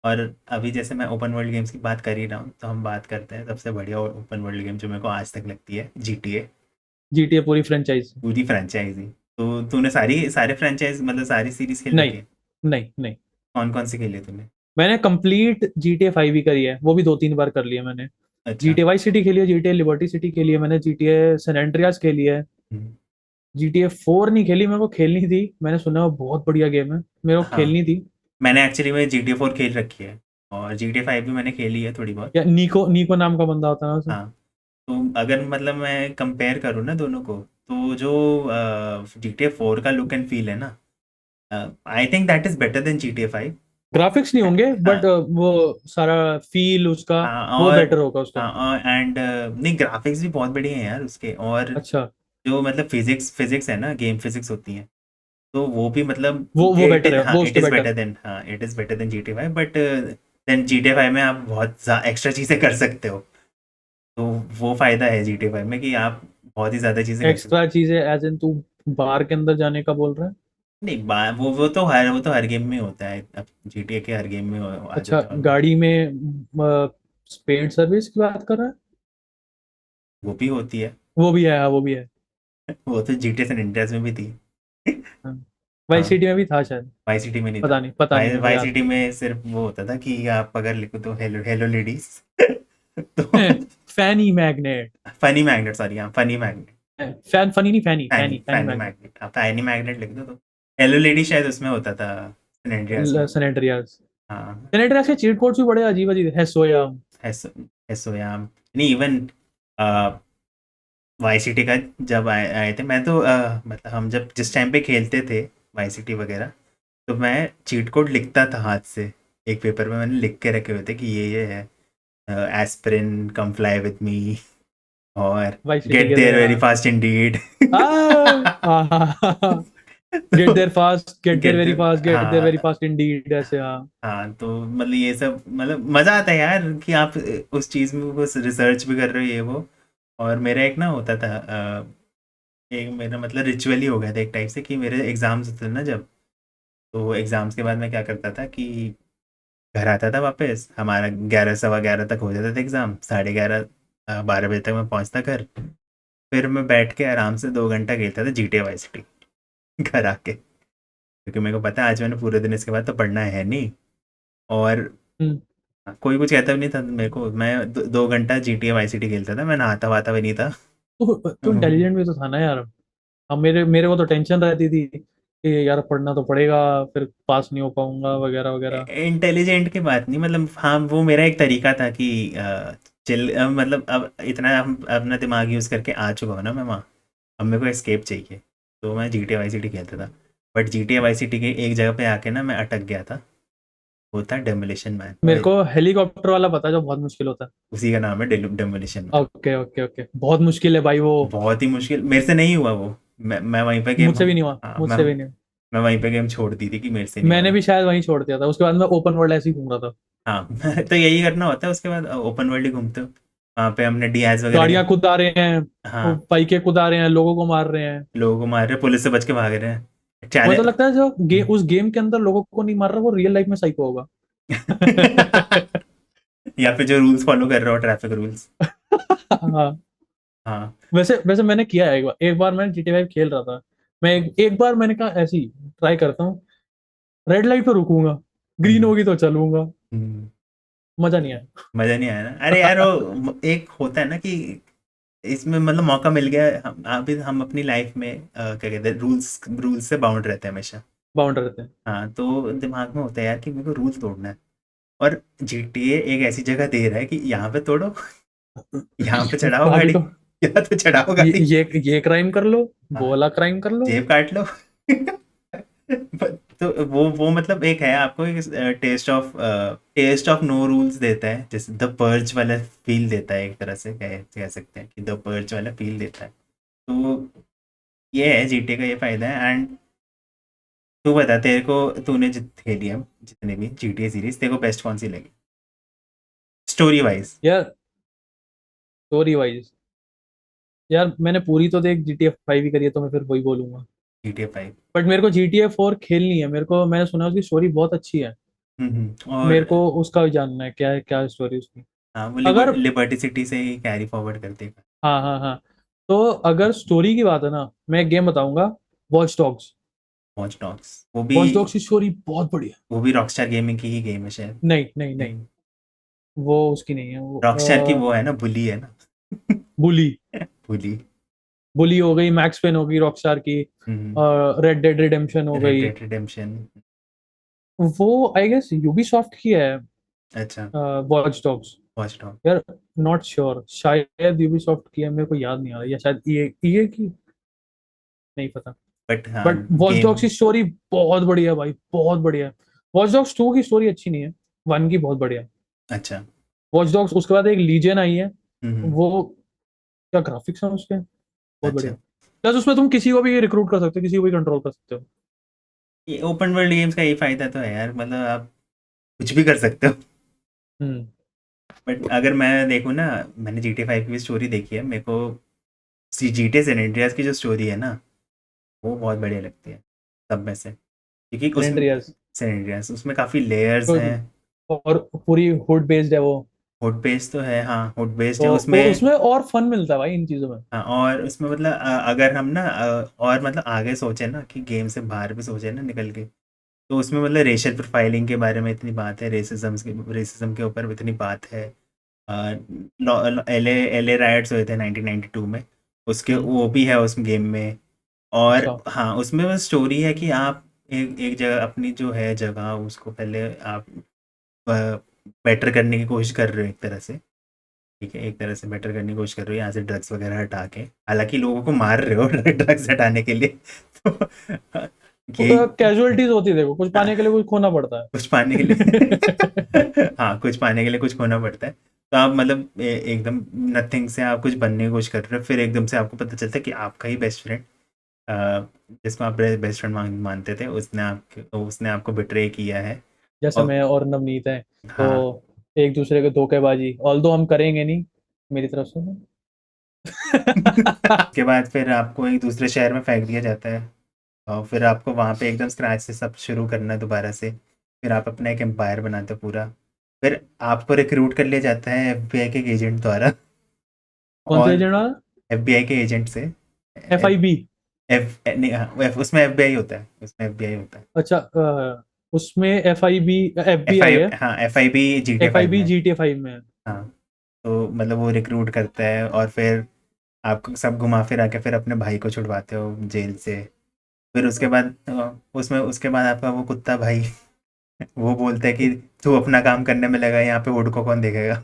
और अभी जैसे मैं ओपन वर्ल्ड गेम्स की बात कर ही रहा हूँ, तो हम बात करते हैं सबसे बढ़िया ओपन वर्ल्ड गेम जो मेरे को आज तक लगती है, GTA। GTA पूरी फ्रेंचाइज। पूरी फ्रेंचाइजी। तो तूने सारी सारे फ्रेंचाइज मतलब सारी सीरीज खेल रखी नहीं, है? नहीं, नहीं। कौन कौन सी खेली है तूने? मैंने कंप्लीट GTA 5 ही करी है, वो भी 2-3 बार कर लिया मैंने। अच्छा। GTA Vice City खेली है, GTA लिबर्टी सिटी खेली है मैंने, GTA सैन एंड्रियास खेली है। हम्म, GTA 4 नहीं खेली, मेरे को खेलनी थी, मैंने सुना वो बहुत बढ़िया गेम है, मेरे को हाँ खेलनी थी। मैंने एक्चुअली में GTA 4 खेल रखी है, और GTA 5 भी मैंने खेली है थोड़ी बहुत। या निको निको नाम का बंदा होता है ना उसमें। हाँ तो अगर मतलब मैं कंपेयर करूँ ना दोनों को, तो जो GTA 4 का लुक एंड फील है ना, I think that is better than GTA 5। Graphics नहीं होंगे बट हाँ वो सारा फील उसका, हाँ वो और बेटर होगा उसका। हाँ और एंड नहीं, ग्राफिक्स भी बहुत बढ़िया है यार उसके। और अच्छा। जो मतलब फिजिक्स फिजिक्स है ना, गेम फिजिक्स होती हैं, तो वो भी मतलब वो इट बेटर इज, है, हाँ वो इट उसके इज़ बेटर। बेटर देन, हाँ it is better than GTA 5, but then GTA 5 में आप बहुत एक्स्ट्रा चीज़ें कर सकते हो। तो वो फ़ायदा है GTA 5 में कि आप बहुत ही ज़्यादा चीज़ें कर सकते एक्स्ट्रा चीजें एज इन तू बार के अंदर जाने का बोल रहा है? हो। नहीं वो तो हर गेम में होता है, अब GTA के हर गेम में आ अच्छा, जाता है। गाड़ी में पेड सर्विस की बात कर रहा है? वो भी होती है। वो भी है, हाँ, वो भी है। वो तो GTA सैन एंड्रियास में भी थी। हाँ। वाई हाँ सिटी में भी था शायद। वाई सिटी में नहीं था। पता नहीं, मुझे वाई याद सिटी में सिर्फ वो होता था कि आप अगर लिखो तो हेलो हेलो लेडीज तो नहीं। फैनी मैग्नेट। फनी मैग्नेट, सॉरी हाँ फनी मैग्नेट। फैन फनी नहीं, फैनी फैनी फैनी फैनी फैनी मैग्नेट। मैग्नेट, हाँ फैनी मैग्नेट लिख दो तो हेलो लेडी शायद उसमें होता था, सैन एंड्रियास में। San Andreas. हाँ सैन एंड्रियास के चीट कोड्स भी बड़े अजीब अजीब है, सोयाम। एसो एसोयाम। नहीं इवन वाई सिटी का जब आए आए थे, मैं तो मतलब हम जब जिस टाइम पे खेलते थे वाई सिटी वगैरह, तो मैं चीट कोड लिखता था हाथ से। एक पेपर में मैंने लिख के रखे हुए थे कि ये है aspirin come fly with me, और वाई सिटी गेट के थे, देयर वेरी हाँ। Fast indeed. Get there fast, get there get very there, fast, get there very हाँ फास्ट इंडीड, ऐसे, हाँ। हाँ तो मतलब ये सब मतलब मज़ा आता है यार कि आप उस चीज़ में बस रिसर्च भी कर रहे हो ये वो। और मेरा एक ना होता था एक मेरा मतलब रिचुअल ही हो गया था एक टाइप से, कि मेरे एग्ज़ाम्स होते थे ना जब, तो एग्ज़ाम्स के बाद मैं क्या करता था कि घर आता था वापस, हमारा 11 सवा 11 तक हो जाता था एग्ज़ाम, 11:30 12 बजे तक मैं पहुंचता घर। फिर मैं बैठ के आराम से 2 घंटा खेलता था GTA वाई सिटी घर आके, क्योंकि मेरे को पता है आज मैंने पूरे दिन इसके बाद तो पढ़ना है नहीं। और हम्म। कोई कुछ कहता भी नहीं था मेरे को, मैं 2 घंटा GTA वाई सिटी खेलता था, मैं नहाता वाता भी नहीं था। तू इंटेलिजेंट भी तो था ना यार। अब मेरे मेरे को तो टेंशन रहती थी कि यार पढ़ना तो पड़ेगा, फिर पास नहीं हो पाऊंगा वगैरह वगैरह। इंटेलिजेंट की बात नहीं, मतलब हाँ वो मेरा एक तरीका था कि चिल, मतलब अब इतना हम अपना दिमाग यूज़ करके आ चुका हूँ ना मैं वहाँ, अब मेरे को एस्केप चाहिए, तो मैं GTA वाई सिटी खेलता था। बट GTA वाई सिटी के एक जगह पे आके ना मैं अटक गया था, वो था डेमोलिशन मैन, मेरे को हेलीकॉप्टर वाला पता है, जो बहुत मुश्किल होता उसी का नाम है डेमोलिशन है। मैन। ओके, ओके, ओके, बहुत मुश्किल है भाई वो। बहुत ही मुश्किल, मेरे से नहीं हुआ वो। मैं वहीं पे गेम, मुझसे भी नहीं हुआ, हाँ मुझसे भी नहीं। मैं वहीं पे गेम छोड़ दी थी कि मेरे से नहीं मैंने होगा। भी शायद वहीं छोड़ दिया था, उसके बाद मैं ओपन वर्ल्ड ऐसे ही घूम रहा था। हाँ तो यही करना होता है, उसके बाद ओपन वर्ल्ड ही घूमते हो। वहाँ पे हमने डियाज वगैरह गाड़ियां के, कुदा रहे हैं, वो हाँ बाइकें कुदा रहे हैं, लोगों को मार रहे हैं। लोगों को मार रहे हैं, पुलिस से बच के भाग रहे हैं मुझे चाले। तो लगता है जो उस गेम के अंदर लोगों को नहीं मार रहा, वो रियल लाइफ में साइको होगा। या फिर जो रूल्स फॉलो कर रहे हो, ट्रैफिक रूल्स। हाँ। हाँ वैसे वैसे मैंने किया है, एक बार मैंने GTA 5 खेल रहा था। मैं एक बार मैंने कहा ऐसे ही ट्राई करता हूँ, रेड लाइट पे रुकूंगा, ग्रीन हम्म, होगी तो चलूंगा। हम्म, मजा नहीं मजा नहीं आया ना, अरे यार वो एक होता है ना कि इसमें मतलब मौका मिल गया, हम अभी हम अपनी लाइफ में क्या कहते हैं, रूल्स रूल्स से बाउंड रहते हैं हमेशा। बाउंड रहते हैं। हाँ तो दिमाग में होता है यार कि मेरे को रूल्स तोड़ना है, और GTA एक ऐसी जगह दे रहा है कि यहाँ पे तोड़ो। यहाँ पे चढ़ाओ अभी गाड़ी, तो यहाँ तो चढ़ाओ ये गाड़ी। ये क्राइम कर लो, वो हाँ, वाला क्राइम कर लो। जेब काट लो। तो वो मतलब एक है, आपको एक टेस्ट ऑफ नो रूल्स देता है, जैसे द पर्ज वाला फील देता है, एक तरह से कह सकते हैं कि द पर्ज वाला फील देता है। तो ये है जीटे का ये फायदा है। एंड तू बता, तेरे को, तूने खेली है जितने भी जीटीए सीरीज, तेरे को बेस्ट कौन सी लगी स्टोरी वाइज? यार स्टोरी वाइज, यार मैंने पूरी तो देख GTA 5 ही करी है, तो मैं फिर वही बोलूंगा। जीटीए 5। बट मेरे को GTA 4 खेलनी है, मेरे को, मैंने सुना उसकी स्टोरी बहुत अच्छी है। और मेरे को उसका भी जानना है, क्या है, क्या स्टोरी उसकी। हाँ, वो अगर, लिबर्टी सिटी से ही कैरी फॉरवर्ड करते हैं। हाँ हाँ हाँ, तो अगर स्टोरी की बात है ना, मैं एक गेम बताऊंगा, watch dogs. Watch dogs, watch dogs की स्टोरी बहुत बढ़िया वो भी रॉकस्टार गेमिंग की ही गेम है शायद। है। नहीं नहीं नहीं, नहीं, वो उसकी नहीं है वो। रॉकस्टार की वो है ना, बुली है ना। बुली, बुली। बुली हो गई, मैक्स पेन हो गई रॉकस्टार की, रेड डेड रिडेम्पशन हो रेड गई। Dead redemption. वो आई गेस यूबीसॉफ्ट की है, अच्छा। Watch dogs. Watch dog. यार नॉट श्योर, शायद यूबीसॉफ्ट की है, मेरे को याद नहीं आ रहा, या शायद ईए की, नहीं पता। बट हाँ, बट वॉच गेम। डॉग्स की स्टोरी बहुत बढ़िया है भाई, बहुत बढ़िया है। वॉच डॉग्स 2 की स्टोरी अच्छी नहीं है, 1 की बहुत बढ़िया है। अच्छा। वॉच डॉग्स, उसके बाद एक लीजियन आई है, हम्म। वो, क्या ग्राफिक्स है उसके, बहुत अच्छा। बढ़िया। प्लस उसमें तुम किसी को भी रिक्रूट कर सकते हो, किसी को भी कंट्रोल कर सकते हो। ये ओपन वर्ल्ड गेम्स का ये फायदा तो है यार, मतलब आप कुछ भी कर सकते हो। हम्म। बट अगर मैं देखूँ ना, मैंने जी टी फाइव की भी स्टोरी देखी है, मेरे को जी टी सैन एंड्रियास की जो स्टोरी है ना, वो बहुत बढ़िया लगती है सब में से, क्योंकि सैन उसमें एंड्रियास, सैन एंड्रियास उसमें काफ़ी लेयर्स हैं। और पूरी हुड बेस्ड है वो, हुड बेस्ड तो है, हाँ, हुड बेस्ड तो है वो उसमें। उसमें और फन मिलता है भाई इन चीजों में। हाँ, और उसमें मतलब अगर हम ना और मतलब आगे सोचे ना, कि गेम से बाहर भी सोचे ना निकल के, तो उसमें मतलब रेशियल प्रोफाइलिंग के बारे में इतनी बात है, रेसिज्म के ऊपर इतनी बात है। एले राइट्स हुए थे 1992 में, उसके हम्म। वो भी है उस गेम में। और अच्छा। हाँ, उसमें बस स्टोरी है कि आप एक जगह, अपनी जो है जगह, उसको पहले आप बेटर करने की कोशिश कर रहे हो एक तरह से। ठीक है, एक तरह से बेटर करने की कोशिश कर रहे हो, यहाँ से ड्रग्स वगैरह हटा के, हालांकि लोगों को मार रहे हो ड्रग्स हटाने के लिए। तो यही। कैजुअलिटीज होती है, देखो कुछ हाँ, पाने के लिए कुछ खोना पड़ता कुछ पाने के है। लिए हाँ, कुछ पाने के लिए कुछ खोना पड़ता है। तो आप मतलब एकदम नथिंग से आप कुछ बनने की कोशिश कर रहे हो, फिर एकदम से आपको पता चलता है कि आपका ही बेस्ट फ्रेंड, जिसको आप बेस्ट फ्रेंड मानते थे, उसने आपको बिट्रे किया है। जैसे और मैं और नवनीत है, तो हाँ। एक दूसरे के धोखेबाजी, ऑल्दो हम करेंगे नहीं, मेरी तरफ से ना। उसके बाद फिर आपको एक दूसरे शहर में फेंक दिया जाता है, और फिर आपको वहाँ पे एकदम स्क्रैच से सब शुरू करना है दोबारा से। फिर आप अपना एक एम्पायर बनाते हो पूरा। फिर आपको रिक्रूट कर लिया जाता है एफबीआई के एजेंट द्वारा। कौन से और एजेंट वाला? एफबीआई के एजेंट से। F FIB? नहीं, हाँ, उसमें एफबीआई होता है, उसमें एफबीआई होता है। अच्छा, उसमें FIB, एफ FBI आई है। हाँ, F I B G T five FIB में। GTA 5 में है। हाँ, तो मतलब वो रिक्रूट करता है, और फिर आपको सब घुमा फिरा के फिर अपने भाई को छुड़वाते हो जेल से। फिर उसके हाँ। बाद उसके बाद आपका वो कुत्ता भाई वो बोलता है कि तू अपना काम करने में लगा, यहाँ पे हुड को कौन देखेगा।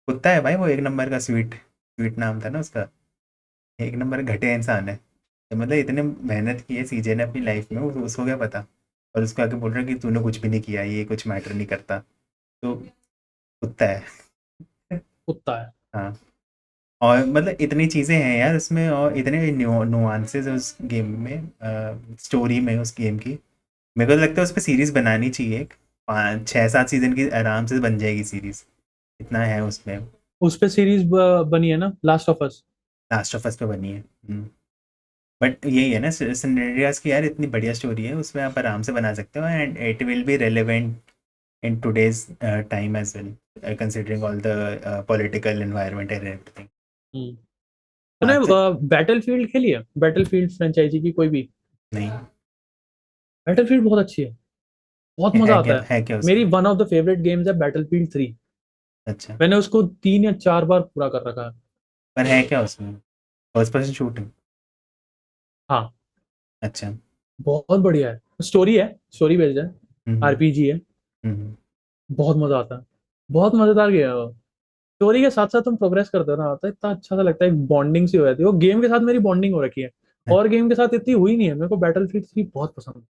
कुत्ता है भाई वो, एक नंबर का स्वीट स्वीट नाम था ना उसका। एक नंबर घटिया इंसान है। तो मतलब इतने मेहनत की है सीजे ने अपनी लाइफ में, उसको क्या पता। और उसको आके बोल रहा है कि तूने कुछ भी नहीं किया, ये कुछ मैटर नहीं करता। तो कुत्ता है। कुत्ता है। हाँ। और मतलब इतनी चीज़ें हैं यार उसमें, और इतने नुआंसेस उस गेम में, स्टोरी में उस गेम की। मेरे को लगता है उस पर सीरीज़ बनानी चाहिए, एक 5 6 7 सीजन की आराम से बन जाएगी सीरीज़, इतना है उसमें। उस पे सीरीज बनी है ना, last of us. Last of us पे बनी है। बट यही है ना, सिनेरियास की यार इतनी बढ़िया स्टोरी है, उसमें आप आराम से बना सकते हो, and it will be relevant in today's time as well, considering all the political environment and everything. तूने आज तक बैटलफील्ड खेली है, बैटलफील्ड फ्रेंचाइजी की कोई भी? नहीं। बैटलफील्ड बहुत अच्छी है, बहुत मजा है आता क्या, है। है क्या मेरी उसमें? One of the favourite games है बैटलफील्ड 3। अच्छा। मैंने उसको 3 या 4 बार पूरा कर रखा है। पर है क्या उसमें? First person shooting? हाँ, अच्छा। बहुत बढ़िया है। स्टोरी है, स्टोरी बेस्ड है, हम्म। RPG है। हम्म। बहुत मजा आता है, बहुत मजेदार गेम है वो। स्टोरी के साथ साथ तुम प्रोग्रेस करते हो ना, तो इतना अच्छा सा लगता है, एक बॉन्डिंग सी हो जाती है। वो गेम के साथ मेरी बॉन्डिंग हो रखी है, और गेम के साथ इतनी हुई नहीं है। मेरे को बैटलफील्ड 3 बहुत पसंद है।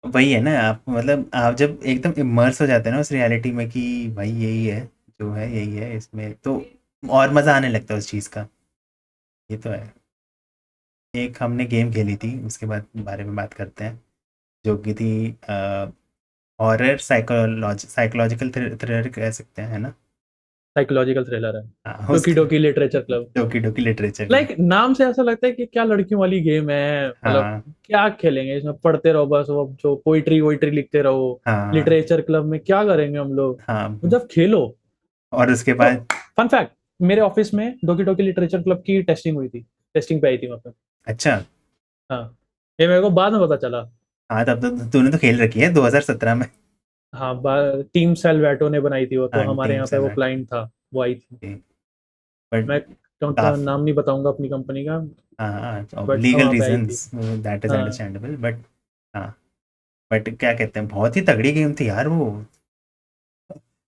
वही है ना, आप मतलब आप जब एकदम इमर्स हो जाते हैं ना उस रियलिटी में कि भाई यही है, जो है यही है इसमें, तो और मज़ा आने लगता है उस चीज़ का। ये तो है। एक हमने गेम खेली थी, उसके बाद बारे में बात करते हैं, जो कि थी हॉरर साइकोलॉजिकल थ्रिलर कह सकते हैं, है ना? साइकोलॉजिकल थ्रिलर है। हाँ, डोकी उसका डोकी literature club. डोकी डोकी literature club. Like नाम से ऐसा लगता है कि क्या लड़कियों वाली गेम है, मतलब हाँ, क्या खेलेंगे इसमें, पढ़ते रहो बस, वो जो पोइट्री वोइट्री लिखते रहो। हाँ, लिटरेचर क्लब में क्या करेंगे हम लोग, हाँ। जब खेलो। और उसके तो बाद फन फैक्ट, मेरे ऑफिस में डोकी डोकी लिटरेचर क्लब की टेस्टिंग हुई थी, टेस्टिंग पे आई थी वहाँ पे। अच्छा। हाँ, ये मेरे को बाद में पता चला। हाँ, तब तो तूने तो खेल रखी है 2017 में। हाँ, टीम सेल्वेटो ने बनाई थी वो, तो हाँ, हमारे टीम यहाँ पे वो सैलड। क्लाइंट था, वो आई थी। बट मैं काफ़ी, नाम नहीं बताऊंगा अपनी कंपनी का, हाँ, बट लीगल वहाँ पे आई थी। रीजंस, दैट इज हाँ, अंडरस्टैंडेबल, बट हाँ, बट क्या कहते हैं, बहुत ही तगड़ी गेम थी यार वो।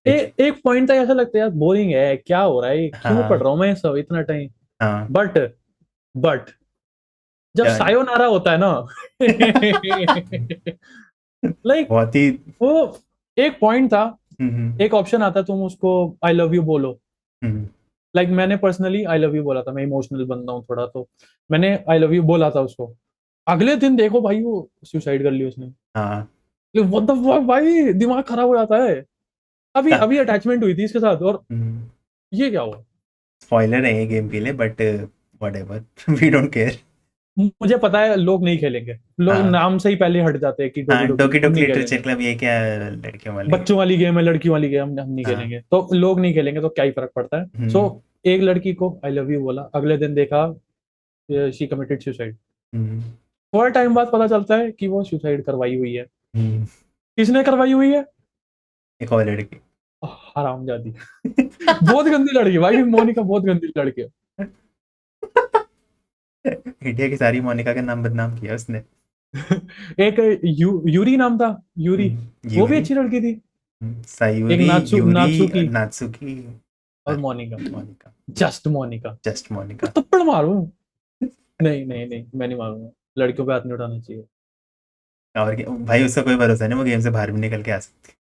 एक पॉइंट तक ऐसा लगता है यार, बोरिंग है, क्या हो रहा है, क्यों पढ़ हाँ, रहा हूँ मैं ये सब इतना टाइम। हाँ। बट बट जब क्या? सायोनारा होता है ना, लाइक बहुत ही। वो एक पॉइंट था, हम्म, एक ऑप्शन आता है, तुम उसको आई लव यू बोलो। हम्म, लाइक मैंने पर्सनली आई लव यू बोला था, मैं इमोशनल बंदा हूँ थोड़ा, तो मैंने आई लव यू बोला था उसको। अगले दिन देखो भाई, वो सुसाइड कर ली उसने। हाँ। व्हाट द फक भाई, दिमाग खराब हो जाता है। अभी का, अभी अटैचमेंट हुई थी इसके साथ, और ये क्या हुआ। स्पॉइलर है ये गेम के लिए, but whatever we don't care. मुझे पता है लोग नहीं खेलेंगे, लोग हाँ, नाम से ही पहले हट जाते हैं कि डोकी हाँ, डोकी डोकी हम डोकी नहीं लिटरेचर खेलेंगे, क्लब, ये क्या लड़कियों वाली? बच्चों वाली गेम है, लड़कियों वाली गेम हम नहीं हाँ। खेलेंगे, तो लोग नहीं खेलेंगे तो क्या ही फर्क पड़ता है। सो हम्म, एक लड़की को आई लव यू बोला, अगले दिन देखा शी कमिटेड सुसाइड। हम्म, थोड़ा टाइम बाद पता चलता है कि वो सुसाइड करवाई हुई है। हम्म। किसने करवाई हुई है? एक और लड़की। हरामजादी। बहुत गंदी लड़की भाई, मोनिका बहुत गंदी लड़की है। इंडिया की सारी मोनिका का नाम बदनाम किया उसने। एक यूरी नाम था, यूरी, वो भी यूरी, अच्छी लड़की थी। एक सायूरी, यूरी, नात्सुकी नात्सुकी और और मोनिका, मोनिका। जस्ट मोनिका। जस्ट मैं मोनिका। थप्पड़ मारूं? नहीं नहीं नहीं, मैं नहीं मारूंगा, लड़कियों पे हाथ नहीं उठाना चाहिए। और भाई उसका कोई भरोसा नहीं, वो गेम से बाहर भी निकल के आ सकती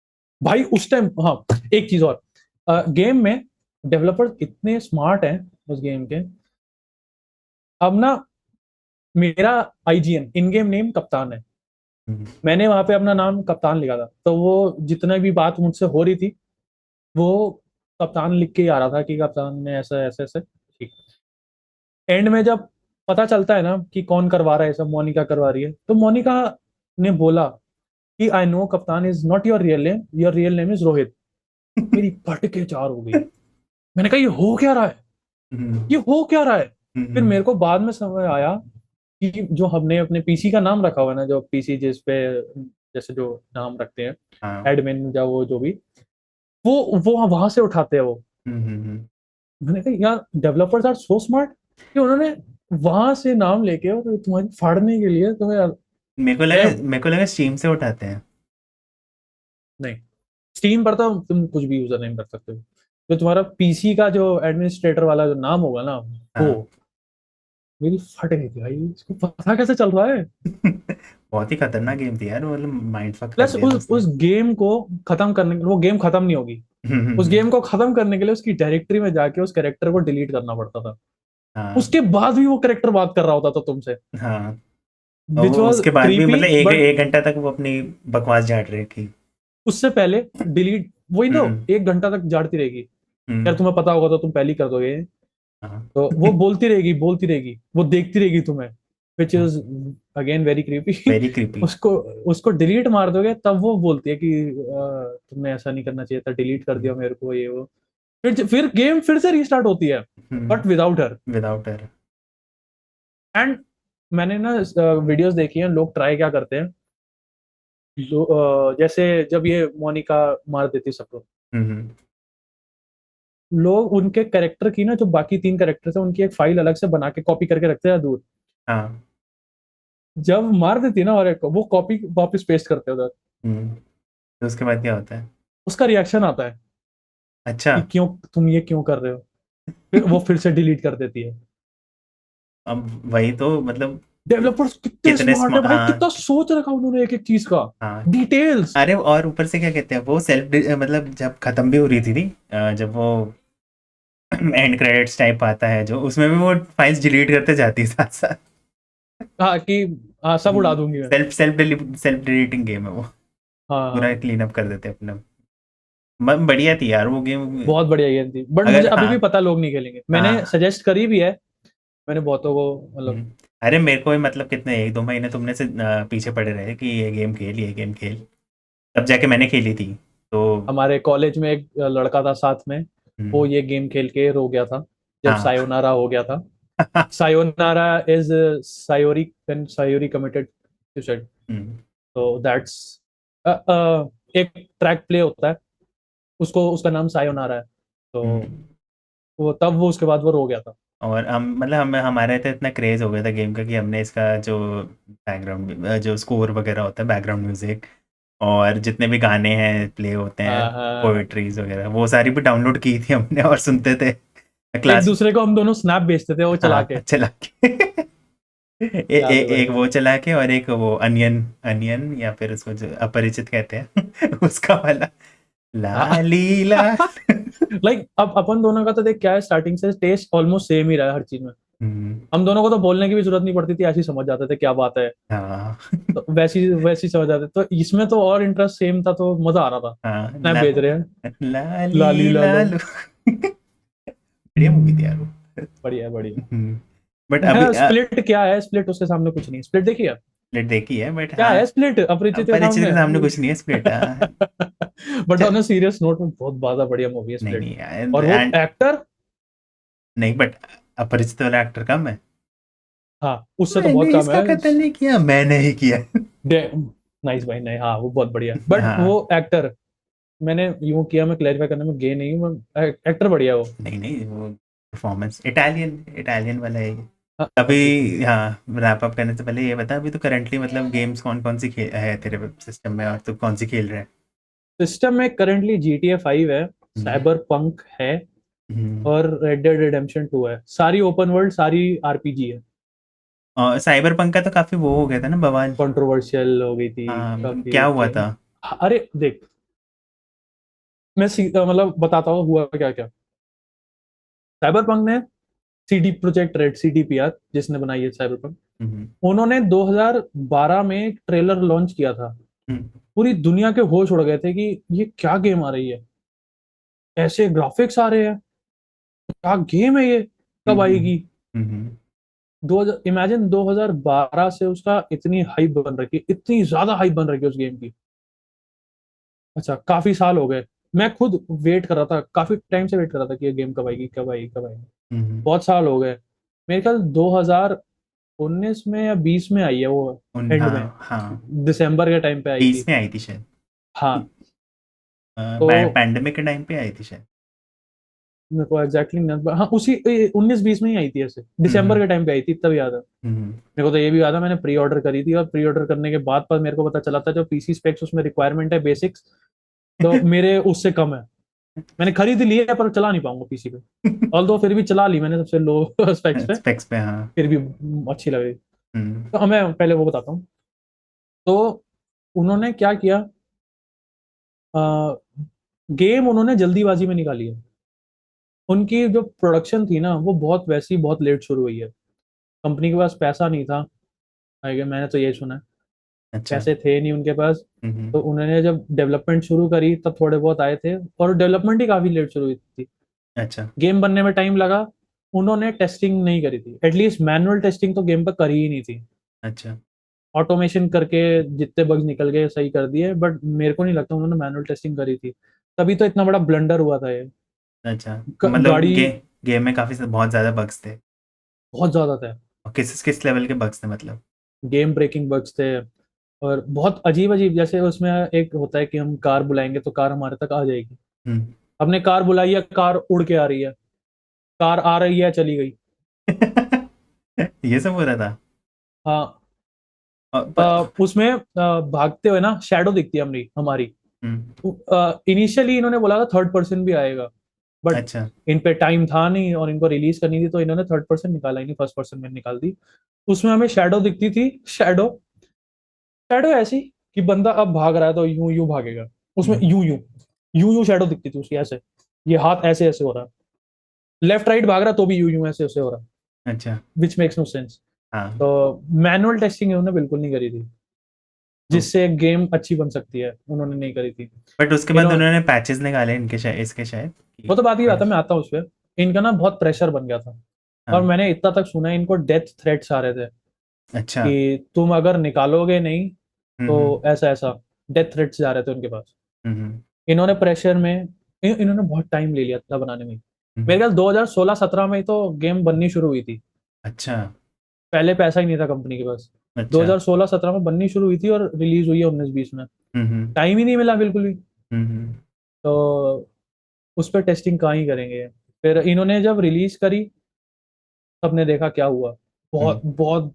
भाई उस टाइम, हाँ, एक चीज और, गेम में डेवलपर्स इतने स्मार्ट हैं उस गेम के। अब ना, मेरा आईजीएन इन गेम नेम कप्तान है। है। मैंने वहां पे अपना नाम कप्तान लिखा था, तो वो जितना भी बात मुझसे हो रही थी, वो कप्तान लिख के ही आ रहा था कि कप्तान ने ऐसा ऐसे ऐसे, ठीक। एंड में जब पता चलता है ना कि कौन करवा रहा है सब, मोनिका करवा रही है, तो मोनिका ने बोला कि आई नो कप्तान is not your real name is Rohit. मेरी फट के चार हो गई। मैंने कहा ये हो क्या रहा है, ये हो क्या रहा है। फिर मेरे को बाद में समझ आया कि जो हमने अपने पीसी का नाम रखा हुआ है ना, जो पीसी जिस पे जैसे जो नाम रखते हैं, हाँ। एडमिन या वो जो भी, वो वहां से उठाते हैं वो। मैंने कहा यार, डेवलपर्स आर सो स्मार्ट कि उन्होंने वहां से नाम लेके और तुम्हारी फाड़ने के लिए तुम्हें यार। डैम। मेरे को लगा स्ट्रीम से उठाते हैं। नहीं, स्टीम पर तो तुम कुछ भी यूजर नेम कर सकते हो। जो तुम्हारा पीसी का जो एडमिनिस्ट्रेटर वाला जो नाम होगा ना, वो, हाँ। मेरी फट गई थी भाई, इसको पता कैसे चल रहा है। बहुत ही खतरनाक गेम थी यार वो, मतलब माइंड फक कर प्लस दिया था उसने। उस गेम को खत्म करने के लिए, वो गेम खत्म नहीं होगी, उस गेम को खत्म करने के लिए उसकी डायरेक्टरी में जाके उस कैरेक्टर को डिलीट करना पड़ता था। हाँ, उसके बाद भी वो कैरेक्टर बात कर रहा होता था तुमसे, हाँ। और विच वो वॉज उसके बाद भी क्रीपी। मतलब बट एक घंटा तक वो अपनी बकवास झाड़ रही थी। उससे पहले डिलीट, वही तो, हम्म, 1 घंटा तक जाड़ती रहेगी। यार हम्म। तुम्हें पता होगा तो तुम पहले ही कर दोगे। हाँ। तो वो बोलती रहेगी, बोलती रहेगी, वो देखती रहेगी तुम्हें, which is again very creepy. Very creepy. उसको उसको डिलीट मार दोगे तब वो बोलती है कि तुमने ऐसा नहीं करना चाहिए था, डिलीट कर दिया मेरे को, ये वो। फिर गेम फिर से रीस्टार्ट होती है, but without her. Without her. And मैंने ना वीडियोस देखी हैं, लोग ट्राई क्या करते हैं, जैसे जब ये मोनिका मार देती सबको, हम्म, लोग उनके कैरेक्टर की ना, जो बाकी 3 कैरेक्टर्स हैं, उनकी एक फाइल अलग से बना के कॉपी करके रखते हैं दूर। हाँ। जब मार देती है ना और एक को, वो कॉपी वापस पेस्ट करते हैं उधर। तो उसके बाद क्या होता है? उसका रिएक्शन आता है, अच्छा। कि क्यों तुम ये क्यों कर रहे हो, फिर वो फिर से डिलीट कर देती है। अब वही तो मतलब डेवलपर्स कितने कितने स्मार्ट है भाई, हाँ कितना सोच रखा उन्होंने एक एक चीज का, हाँ। डिटेल्स। अरे और ऊपर से क्या कहते हैं वो सेल्फ, मतलब जब खत्म भी हो रही थी जब वो एंड क्रेडिट्स टाइप आता है जो, उसमें भी वो फाइल्स डिलीट करते जाती है साथ साथ। हाँ कि हाँ सब उड़ा दूंगी मैं। सेल्फ डिलीटिंग गेम है वो। हाँ पूरा हाँ, क्लीन अप कर देते हैं अपना। बढ़िया थी यार वो गेम। बहुत बढ़िया गेम थी, बट मुझे अगर अभी हाँ भी पता लोग नहीं खेलेंगे, मैंने हाँ। सजेस्ट करी भी है, मैंने बहुतों को मतलब। हम्म। अरे मेरे को भी मतलब कितने 1-2 महीने तुमने से पीछे पड़े रहे कि ये गेम खेल, ये गेम खेल, तब जाके मैंने खेली थी तो। हमारे कॉलेज में एक लड़का था साथ में, वो हम्म, ये गेम खेल के रो गया था जब हाँ। सायोनारा हो गया था। Sayonara is Sayori, when Sayori committed suicide. Hmm, तो दैट्स एक ट्रैक प्ले होता है, उसको उसका नाम सायोनारा है। तो हम्म। वो तब वो उसके बाद वो रो गया था। और हम मतलब हम हमारे तो इतना क्रेज हो गया था गेम का कि हमने इसका जो बैकग्राउंड जो स्कोर वगैरह होता है, बैकग्राउंड म्यूजिक, और जितने भी गाने हैं प्ले होते हैं, हाँ हाँ, पोएट्रीज वगैरह, वो सारी भी डाउनलोड की थी हमने और सुनते थे एक क्लास। दूसरे को हम दोनों स्नैप भेजते थे वो चला हाँ के। चला के याद है भाई। एक वो चला के, और एक वो अनियन, अनियन या फिर उसको जो अपरिचित कहते हैं उसका वाला, लाली ला। लाइक अब अपन दोनों का तो देख क्या है, स्टार्टिंग से टेस्ट ऑलमोस्ट सेम ही रहा है हर चीज में। हम्म, हम दोनों को तो बोलने की भी जरूरत नहीं पड़ती थी, ऐसे ही समझ जाते थे क्या बात है। हाँ तो वैसी वैसी समझ जाते, तो इसमें तो और इंटरेस्ट सेम था, तो मजा आ रहा था। हाँ स्नैप भेज रहे हैं, लाली लाली लालो। लालू बढ़िया मूवी थी यार वो। बढ़िया बढ़िया। बट अभी स्प्लिट क्या है, स्प्लिट उसके सामने कुछ नहीं, स्प्लिट देखिए। स्प्लिट देखी है बट क्या हाँ। है स्प्लिट अपरिचित के परिचित सामने। के सामने कुछ नहीं है split. But on a serious note में बहुत ज्यादा बढ़िया मूवी है नहीं स्प्लिट। नहीं और वो एंड एक्टर, नहीं, बट अपरिचित वाला एक्टर कम है। हाँ उससे तो बहुत मैंने कम इसका है। कत्ल नहीं किया, मैंने ही किया। नाइस भाई, नहीं हाँ वो बहुत बढ़िया, बट हाँ। वो एक्टर, मैंने यूं किया, मैं क्लैरिफाई करने में गे नहीं हूँ मैं, एक्टर बढ़िया है वो। नहीं नहीं वो परफॉर्मेंस इटालियन, इटालियन वाला है ये। हाँ ओके ओके। अभी हाँ, रैप अप करने से पहले ये बता, अभी तो करंटली मतलब गेम्स कौन कौन सी है तेरे सिस्टम में, और तू कौन सी खेल रहा है? सिस्टम में करंटली GTA 5 है, हम्म, साइबर पंक है, हम्म। और रेड डेड रिडेम्पशन 2 है, सारी ओपन वर्ल्ड, सारी RPG है। और साइबर पंक का तो काफी वो हो गया था ना बवाल। कंट्रोवर्शियल हो गई थी हाँ काफी क्या हुआ गेम। था? अरे देख, मैं मतलब बताता हूँ हुआ क्या क्या। साइबर पंक ने CD प्रोजेक्ट रेड, CDPR जिसने बनाई है साइबर पंक, हम्म, उन्होंने 2012 में एक ट्रेलर लॉन्च किया था। हम्म, पूरी दुनिया के होश उड़ गए थे कि ये क्या गेम आ रही है, ऐसे ग्राफिक्स आ रहे हैं, क्या गेम है ये, कब हम्म, आएगी। हम्म, 2000 इमेजिन 2012 से उसका इतनी हाइप बन रखी है, इतनी ज्यादा हाइप बन रखी है उस गेम की। अच्छा काफी साल हो गए, मैं खुद वेट कर रहा था, काफी टाइम से वेट कर रहा था कि ये गेम कब आएगी कब आएगी कब आएगी। हम्म। बहुत साल हो गए, मेरे ख्याल 2019 में या 20 में आई है वो, एंड में हाँ हाँ, दिसंबर के टाइम पे आई 20 थी। में आई थी शायद। हाँ तो पैंडेमिक के टाइम पे आई थी शायद। मेरे को एग्जैक्टली नहीं, हाँ उसी 19-20 में ही आई थी, ऐसे दिसंबर हम्म, के टाइम पे आई थी, तब याद है। हम्म, मेरे को तो ये भी याद है, मैंने प्री ऑर्डर करी थी, और प्री ऑर्डर करने के बाद पर मेरे को पता चला था जो PC स्पेक्स उसमें रिक्वायरमेंट है बेसिक्स, तो मेरे उससे कम है। मैंने खरीद ली है पर चला नहीं पाऊंगा PC पे। ऑल दो फिर भी चला ली मैंने सबसे लो स्पेक्स पे, स्पेक्स पे हाँ। फिर भी अच्छी लग रही। हम्म, तो मैं पहले वो बताता हूँ। तो उन्होंने क्या किया, गेम उन्होंने जल्दीबाजी में निकाली है। उनकी जो प्रोडक्शन थी ना वो बहुत वैसी बहुत लेट शुरू हुई है, कंपनी के पास पैसा नहीं था। मैंने तो यही सुना है, अच्छा। पैसे थे नहीं उनके पास। हम्म, तो उन्होंने जब डेवलपमेंट शुरू करी तब थोड़े बहुत आए थे, और डेवलपमेंट ही काफी लेट शुरू हुई थी, अच्छा। गेम बनने में टाइम लगा। उन्होंने टेस्टिंग नहीं करी थी, एटलीस्ट मैनुअल टेस्टिंग तो गेम पर करी ही नहीं थी। अच्छा। ऑटोमेशन करके जितने बग्स निकल गए सही कर दिए, बट मेरे को नहीं लगता उन्होंने मैनुअल टेस्टिंग करी थी, तभी तो इतना बड़ा ब्लंडर हुआ था ये। अच्छा तो मतलब गाड़ी गेम में काफी बहुत ज्यादा बग्स थे? बहुत ज्यादा था, और किस किस लेवल के बग्स थे मतलब? गेम ब्रेकिंग बग्स थे, और बहुत अजीब अजीब, जैसे उसमें एक होता है कि हम कार बुलाएंगे तो कार हमारे तक आ जाएगी। हम्म। हमने कार बुलाई है, कार उड़ के आ रही है, कार आ रही है चली गई। ये सब हो रहा था? हाँ और उसमें भागते हुए ना शैडो दिखती है हमारी हमारी, इनिशियली इन्होंने बोला था थर्ड पर्सन भी आएगा, बट अच्छा। इन पे टाइम था नहीं और इनको रिलीज करनी थी, तो इन्होंने थर्ड पर्सन निकाला ही नहीं, फर्स्ट पर्सन में निकाल दी। उसमें हमें शैडो दिखती थी। शैडो शैडो ऐसी कि बंदा अब भाग रहा है तो यूं यूं भागेगा, उसमें हम्म, यूं यूं यूं यूं शैडो दिखती थी उसकी, ऐसे ये हाथ ऐसे ऐसे हो रहा है, लेफ्ट राइट भाग रहा है तो भी यूं यूं ऐसे ऐसे हो रहा है, अच्छा। Which makes no sense. हाँ, तो मैनुअल टेस्टिंग उन्होंने बिल्कुल नहीं करी थी, तो जिससे गेम अच्छी बन सकती है, उन्होंने नहीं करी थी। बट उसके बाद इन्होंने उन्होंने पैचेस निकाले इनके शायद, इसके शायद वो तो बात ही बड़े। आता, मैं आता हूँ उस पर। इनका ना बहुत प्रेशर बन गया था, और हाँ। मैंने इतना तक सुना है इनको डेथ थ्रेट्स आ रहे थे अच्छा। कि तुम अगर निकालोगे नहीं हम्म। तो ऐसा ऐसा, डेथ थ्रेट्स जा रहे थे उनके पास। हम्म। इन्होंने प्रेशर में इन्होंने बहुत टाइम ले लिया था बनाने में। मेरे हम्म। ख्याल 2016-17 में ही तो गेम बननी शुरू हुई थी, अच्छा। पहले पैसा ही नहीं था कंपनी के पास। अच्छा। 2016-17 में बननी शुरू हुई थी और रिलीज हुई है 19-20 में। हम्म। टाइम ही नहीं मिला बिल्कुल भी। हम्म। तो उस पर टेस्टिंग कहाँ ही करेंगे। फिर इन्होंने जब रिलीज करी, सबने देखा क्या हुआ। बहुत हम्म। बहुत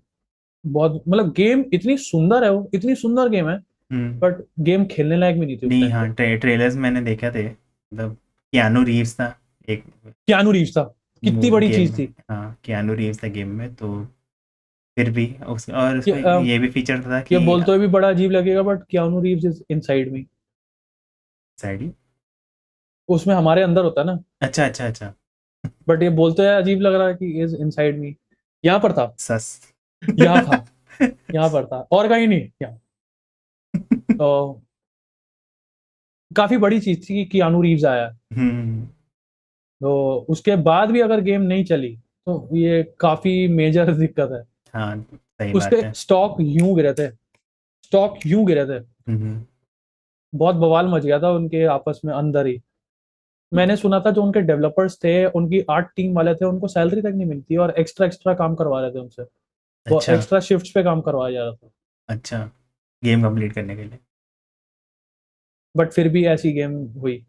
बहुत मतलब गेम इतनी सुंदर है, वो इतनी सुंदर गेम है, हम्म। बट गेम खेलने लायक भी नहीं थी उस नहीं, टाइम पे। हाँ, ट्रेलर्स मैंने देखे थे, मतलब कियानू रीव्स था एक कियानू रीव्स था, कितनी बड़ी गेम चीज में। थी। हाँ, कियानू रीव्स था गेम में, तो फिर भी उस, और कि, उसमें ये भी फीचर था ये कि बोलते हुए भी बड़ा अजीब लगेगा, but Keanu Reeves is inside me. Sadie. उसमें हमारे अंदर होता है ना, अच्छा, अच्छा, अच्छा। बट ये बोलते हुए अजीब लग रहा है कि इज इनसाइड मी। यहाँ पर था, सस। यहाँ था, यहाँ पर था और कहीं नहीं यहाँ। तो काफी बड़ी चीज थी कि कियानू रीव्स आया। हम्म। तो उसके बाद भी अगर गेम नहीं चली तो ये काफी मेजर दिक्कत है। हाँ, सही उसके बात है। स्टॉक यूं गिरे थे, स्टॉक यूं गिरे थे। हम्म। बहुत बवाल मच गया था उनके आपस में अंदर ही। मैंने सुना था जो उनके डेवलपर्स थे, उनकी आर्ट टीम वाले थे, उनको सैलरी तक नहीं मिलती और एक्स्ट्रा एक्स्ट्रा काम करवा रहे थे उनसे। वो अच्छा। एक्स्ट्रा शिफ्ट्स पे काम करवाया जा रहा था। अच्छा, गेम कंप्लीट करने के लिए। बट फिर भी ऐसी गेम हुई।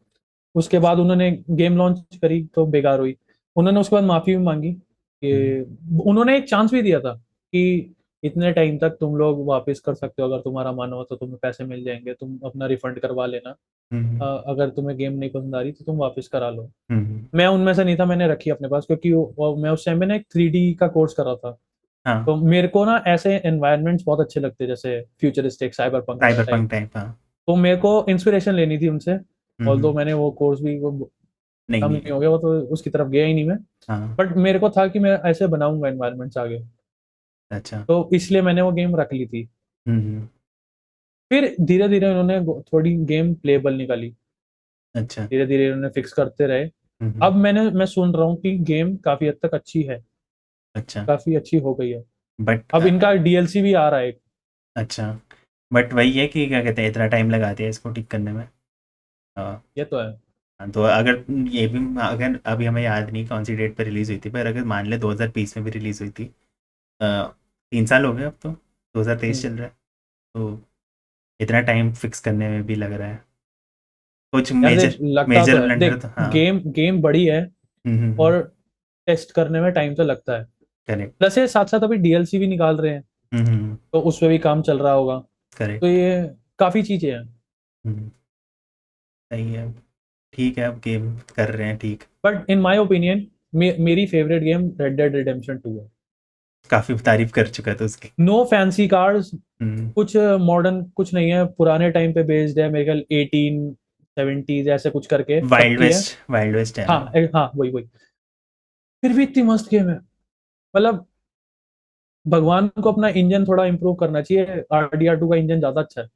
उसके बाद उन्होंने गेम लॉन्च करी तो बेकार हुई। उन्होंने उसके बाद माफी भी मांगी हम्म। कि उन्होंने एक चांस भी दिया था कि इतने टाइम तक तुम लोग वापस कर सकते हो, अगर तुम्हारा मन हो तो तुम्हें पैसे मिल जाएंगे, तुम अपना रिफंड करवा लेना। हम्म। अगर तुम्हें गेम नहीं पसंद आ रही तो तुम वापस करा लो। हम्म। मैं उनमें से नहीं था, मैंने रखी अपने पास, क्योंकि मैं उस टाइम में ना एक 3D का कोर्स कर रहा था। हाँ, तो मेरे को ना ऐसे एनवायरनमेंट्स बहुत अच्छे लगते हैं, जैसे फ्यूचरिस्टिक साइबर पंक वाला साइबर टाइप। पंक टाइप, हाँ। तो मेरे को इंस्पिरेशन लेनी थी उनसे। ऑल दो हम्म। मैंने वो कोर्स भी वो नहीं, खत्म नहीं। नहीं हो गया, वो तो उसकी तरफ गया ही नहीं मैं। हाँ। बट मेरे को था कि मैं ऐसे बनाऊंगा एनवायरनमेंट्स आगे। अच्छा। तो इसलिए मैंने वो गेम रख ली थी। हम्म। फिर धीरे धीरे उन्होंने थोड़ी गेम प्लेबल निकाली, अच्छा। धीरे धीरे उन्होंने फिक्स करते रहे। हम्म। अब मैं सुन रहा हूँ कि गेम काफी हद तक अच्छी है, अच्छा। काफी अच्छी हो गई है। बट अब इनका डीएलसी भी आ रहा है। अच्छा, बट वही है कि क्या कहते हैं, इतना टाइम लगाते हैं इसको ठीक करने में। हाँ। ये तो है। हाँ, तो अगर ये भी, अगर अभी हमें याद नहीं कौन सी डेट पर रिलीज़ हुई थी, पर अगर मान ले 2020 में भी रिलीज़ हुई थी, 3 साल हो गए अब तो, 2023 हम्म। चल रहा है, तो इतना टाइम फिक्स करने में भी लग रहा है। कुछ यार मेजर देख, लगता तो मेजर है, ब्लंडर देख, तो, हाँ। गेम गेम बड़ी है हम्म। और टेस्ट करने में टाइम तो लगता है। करेक्ट। प्लस ये साथ साथ अभी डीएलसी भी निकाल रहे हैं, हम्म। तो उस पे भी काम चल रहा होगा। तो करेक्ट। ये काफी चीजें हैं। हम्म। सही है। ठीक है, अब गेम कर रहे हैं ठीक। बट इन माय ओपिनियन मेरी favourite game red dead redemption 2 है। काफ़ी तारीफ कर चुका था उसकी। नो फैंसी कार्स, हम्म। कुछ मॉडर्न कुछ नहीं है, पुराने टाइम पे बेस्ड है, मेरे ख्याल 1870s ऐसे कुछ करके तब वाइल्ड की है। वेस्ट, वाइल्ड वेस्ट है हाँ ना। हाँ, वही वही। फिर भी इतनी मस्त गेम है। मतलब भगवान को अपना इंजन थोड़ा इंप्रूव करना चाहिए, RDR2 का इंजन ज्यादा अच्छा है।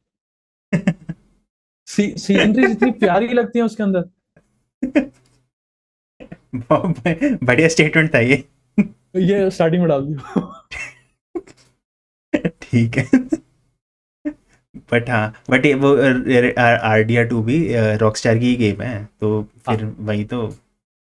सीनरीज इतनी प्यारी लगती है उसके अंदर। बहुत बढ़िया स्टेटमेंट था ये। ये स्टार्टिंग में डाल दियो। ठीक है। बट हाँ, बट ये वो RDR2 भी रॉकस्टार की ही गेम है, तो फिर हाँ वही तो,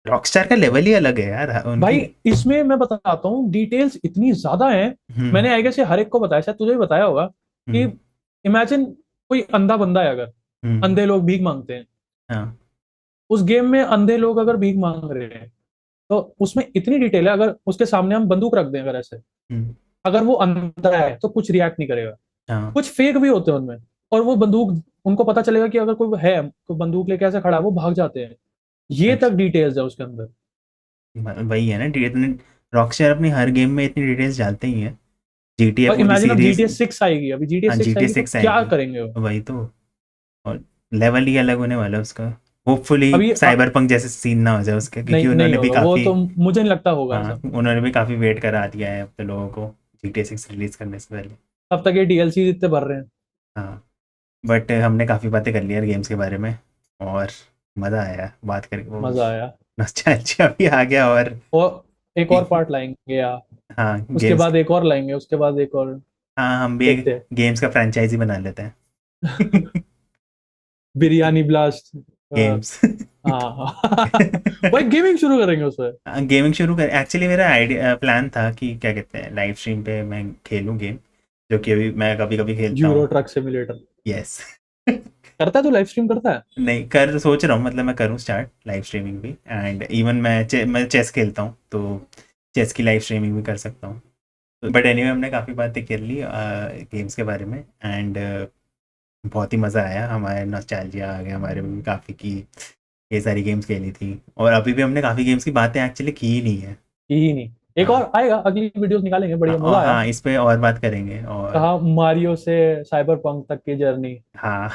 रॉकस्टार का लेवल ही अलग है यार, भाई, उनकी। इसमें मैं बताता हूँ, डिटेल्स इतनी ज्यादा हैं। हम्म। मैंने आई गेस हर एक को बताया, शायद तुझे भी बताया होगा कि हम्म। इमेजिन कोई अंधा बंदा है अगर, हम्म। अंधे लोग भीख मांगते हैं। हाँ। उस गेम में अंधे लोग अगर भीख मांग रहे हैं तो उसमें इतनी डिटेल है, अगर उसके सामने हम बंदूक रख दें अगर ऐसे, हम्म। अगर वो अंधा है तो कुछ रिएक्ट नहीं करेगा। हाँ। कुछ फेक भी होते हैं उनमें, और वो बंदूक, उनको पता चलेगा कि अगर कोई है, कोई बंदूक लेके ऐसे खड़ा है, वो भाग जाते हैं। ये तक अच्छा, डिटेल्स है उसके अंदर। वही है ना, इतने रॉकस्टार अपनी हर गेम में इतनी डिटेल्स डालते ही हैं। जीटीए और पूरी इमेजिन अब सीरीज। GTA 6 आएगी, अभी GTA हाँ, 6 जीटीए आएगी तो सिक्स क्या आएगी। करेंगे वो। वही तो। और लेवल ही अलग होने वाला है उसका। होपफुली अभी साइबर पंक जैसे सीन ना हो जाए उसके, नहीं क्योंकि नहीं उन्होंने भी होगा वो काफ़ी। तो, मुझे नहीं लगता होगा हाँ, ऐसा। उन्होंने भी काफ़ी वेट करा दिया है अब तो लोगों को, GTA 6 रिलीज़ करने से पहले। तब तक ये DLC इतने भर रहे हैं। हाँ, बट हमने काफ़ी बातें कर ली यार गेम्स के बारे में, और मज़ा आया बात करके। वो मजा आया। नॉस्टैल्जिया भी आ गया। और और एक और पार्ट लाएंगे या हाँ उसके गेम्स। बाद एक और लाएंगे, उसके बाद एक और। हाँ, हम भी एक देखते गेम्स का फ्रेंचाइजी बना लेते हैं। हैं। बिरयानी ब्लास्ट। गेम्स। हाँ। भाई गेमिंग शुरू करेंगे उसमें। गेमिंग शुरू कर, एक्चुअली मेरा आइडिया प्लान था कि क्या कहते हैं, लाइव स्ट्रीम पे मैं खेलूँ गेम, जो कि अभी मैं कभी कभी खेलता यूरो हूँ। Truck simulator. यस। करता है, तो लाइव स्ट्रीम करता है। नहीं कर सोच रहा हूँ, मतलब मैं करूँ स्टार्ट लाइव स्ट्रीमिंग भी, एंड इवन मैं चेस खेलता हूँ, तो चेस की लाइव स्ट्रीमिंग भी कर सकता हूँ। बट एनीवे हमने काफ़ी बातें कर ली गेम्स के बारे में, एंड बहुत ही मज़ा आया, हमारे नॉस्टैल्जिया आ गया हमारे में भी काफ़ी, कि ये सारी गेम्स खेली थी, और अभी भी हमने काफ़ी गेम्स की बातें एक्चुअली की ही नहीं है। ही नहीं। एक हाँ। और आएगा, अगली वीडियोस निकालेंगे, हाँ, बढ़िया और मजा आया। हाँ, इस पे और बात करेंगे। और कहा मारियो से साइबर पंक तक की जर्नी, हाँ।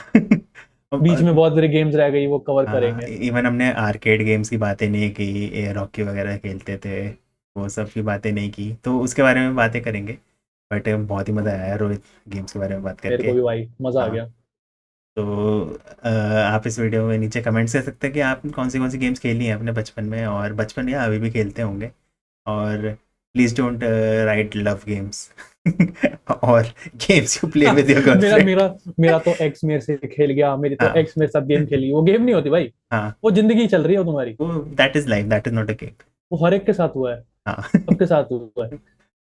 बीच में और- बहुत सारी गेम्स रह गई, वो कवर हाँ, करेंगे। इवन हमने आर्केड गेम्स की बातें नहीं की, ए रॉकी वगैरह खेलते थे, वो सब की बातें नहीं की, तो उसके बारे में बातें करेंगे। बट बहुत ही मज़ा आया रोहित, गेम्स के बारे में बात मेरे करके। को भी भाई मजा आ हाँ, गया। तो आप इस वीडियो में नीचे कमेंट्स कर सकते हैं कि आप कौन सी गेम्स खेली हैं अपने बचपन में, और बचपन या अभी भी खेलते होंगे। और please don't write love games. और games you play with your मेरा गर्लफ्रेंड। मेरा मेरा तो एक्स मेरे से खेल गया, मेरी तो हाँ। एक्स मेरे साथ गेम खेली, वो गेम नहीं होती भाई। हाँ, वो जिंदगी चल रही है वो तुम्हारी। वो that is life, that is not a game. वो हर एक के साथ हुआ है, हाँ। सबके साथ हुआ है। तो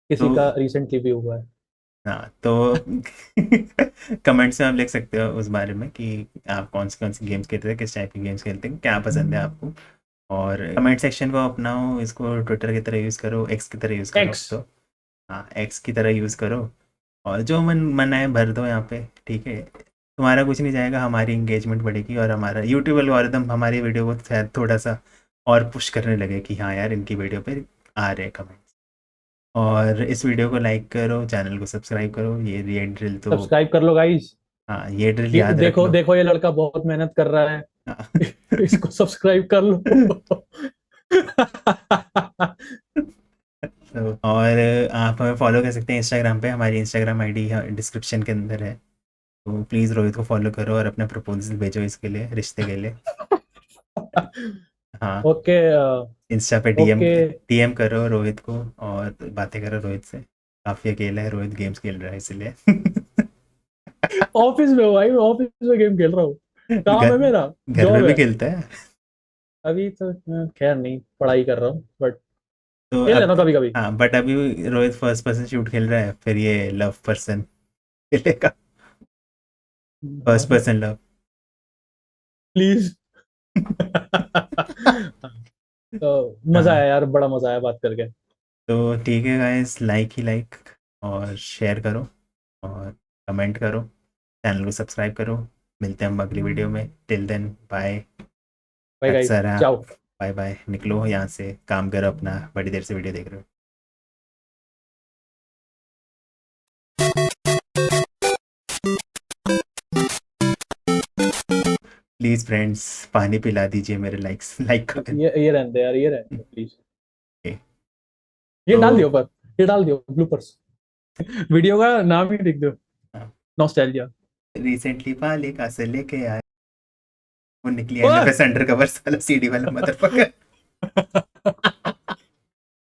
किसी का रिसेंटली भी हुआ है। हाँ, तो कमेंट्स में आप लिख सकते हो उस बारे में कि आप कौन सी गेम्स खेलते थे, किस टाइप की गेम्स खेलते हैं, क्या पसंद है आपको। और कमेंट सेक्शन को अपनाओ, इसको ट्विटर की तरह यूज़ करो, एक्स की तरह यूज़ करो एक्स। तो। हाँ, एक्स की तरह यूज़ करो, और जो मन मन आए भर दो यहाँ पे, ठीक है। तुम्हारा कुछ नहीं जाएगा, हमारी इंगेजमेंट बढ़ेगी, और हमारा यूट्यूब एल्गोरिदम हमारी वीडियो को शायद थोड़ा सा और पुश करने लगे कि हाँ यार, इनकी वीडियो पे आ रहे कमेंट्स। और इस वीडियो को लाइक करो, चैनल को सब्सक्राइब करो, ये ड्रिल तो। सब्सक्राइब कर लो गाइस। हाँ, ये ड्रिल ये याद रख देखो लो। देखो, ये लड़का बहुत मेहनत कर रहा है। हाँ। इसको सब्सक्राइब कर लो। तो और आप हमें फॉलो कर सकते हैं इंस्टाग्राम पे, हमारी इंस्टाग्राम आईडी डिस्क्रिप्शन के अंदर है। तो प्लीज़ रोहित को फॉलो करो, और अपना प्रपोजल भेजो इसके लिए, रिश्ते के लिए। हाँ, ओके। इंस्टा पे डीएम ओके। डीएम करो रोहित को, और बातें करो रोहित से। काफ़ी अकेला है रोहित, गेम्स खेल रहा है इसलिए। ऑफिस में हो भाई, मैं ऑफिस में गेम खेल रहा हूँ। काम है घर मेरा। घर में जॉब भी है। खेलता है। अभी तो खैर नहीं, पढ़ाई कर रहा हूँ, बट तो खेल अब, लेना कभी कभी। हाँ, बट अभी रोहित फर्स्ट पर्सन शूट खेल रहा है, फिर ये लव पर्सन खेलेगा। First person love. प्लीज। तो मजा आया हाँ, यार, बड़ा मजा आया बात करके। तो ठीक है गाइस, लाइक ही लाइक, और शेयर करो, और कमेंट करो, चैनल को सब्सक्राइब करो। मिलते हैं हम अगली वीडियो में, till then bye. Bye guys, अक्सर चाओ। बाय बाय, निकलो यहाँ से, काम करो अपना, बड़ी देर से वीडियो देख रहे हो। प्लीज़ फ्रेंड्स, पानी पिला दीजिए मेरे लाइक्स लाइक कर। ये रहने दे यार, ये रहने दे प्लीज। ओके, ये तो डाल दियो पर, ये डाल दियो ब्लूपर्स। वीडियो का नाम ही लिख दो, नॉस्टैल्जिया। रिसेंटली पाले कहाँ से लेके आए, वो निकली एमएफएस अंडर कवर साला सीडी वाला मदरफकर।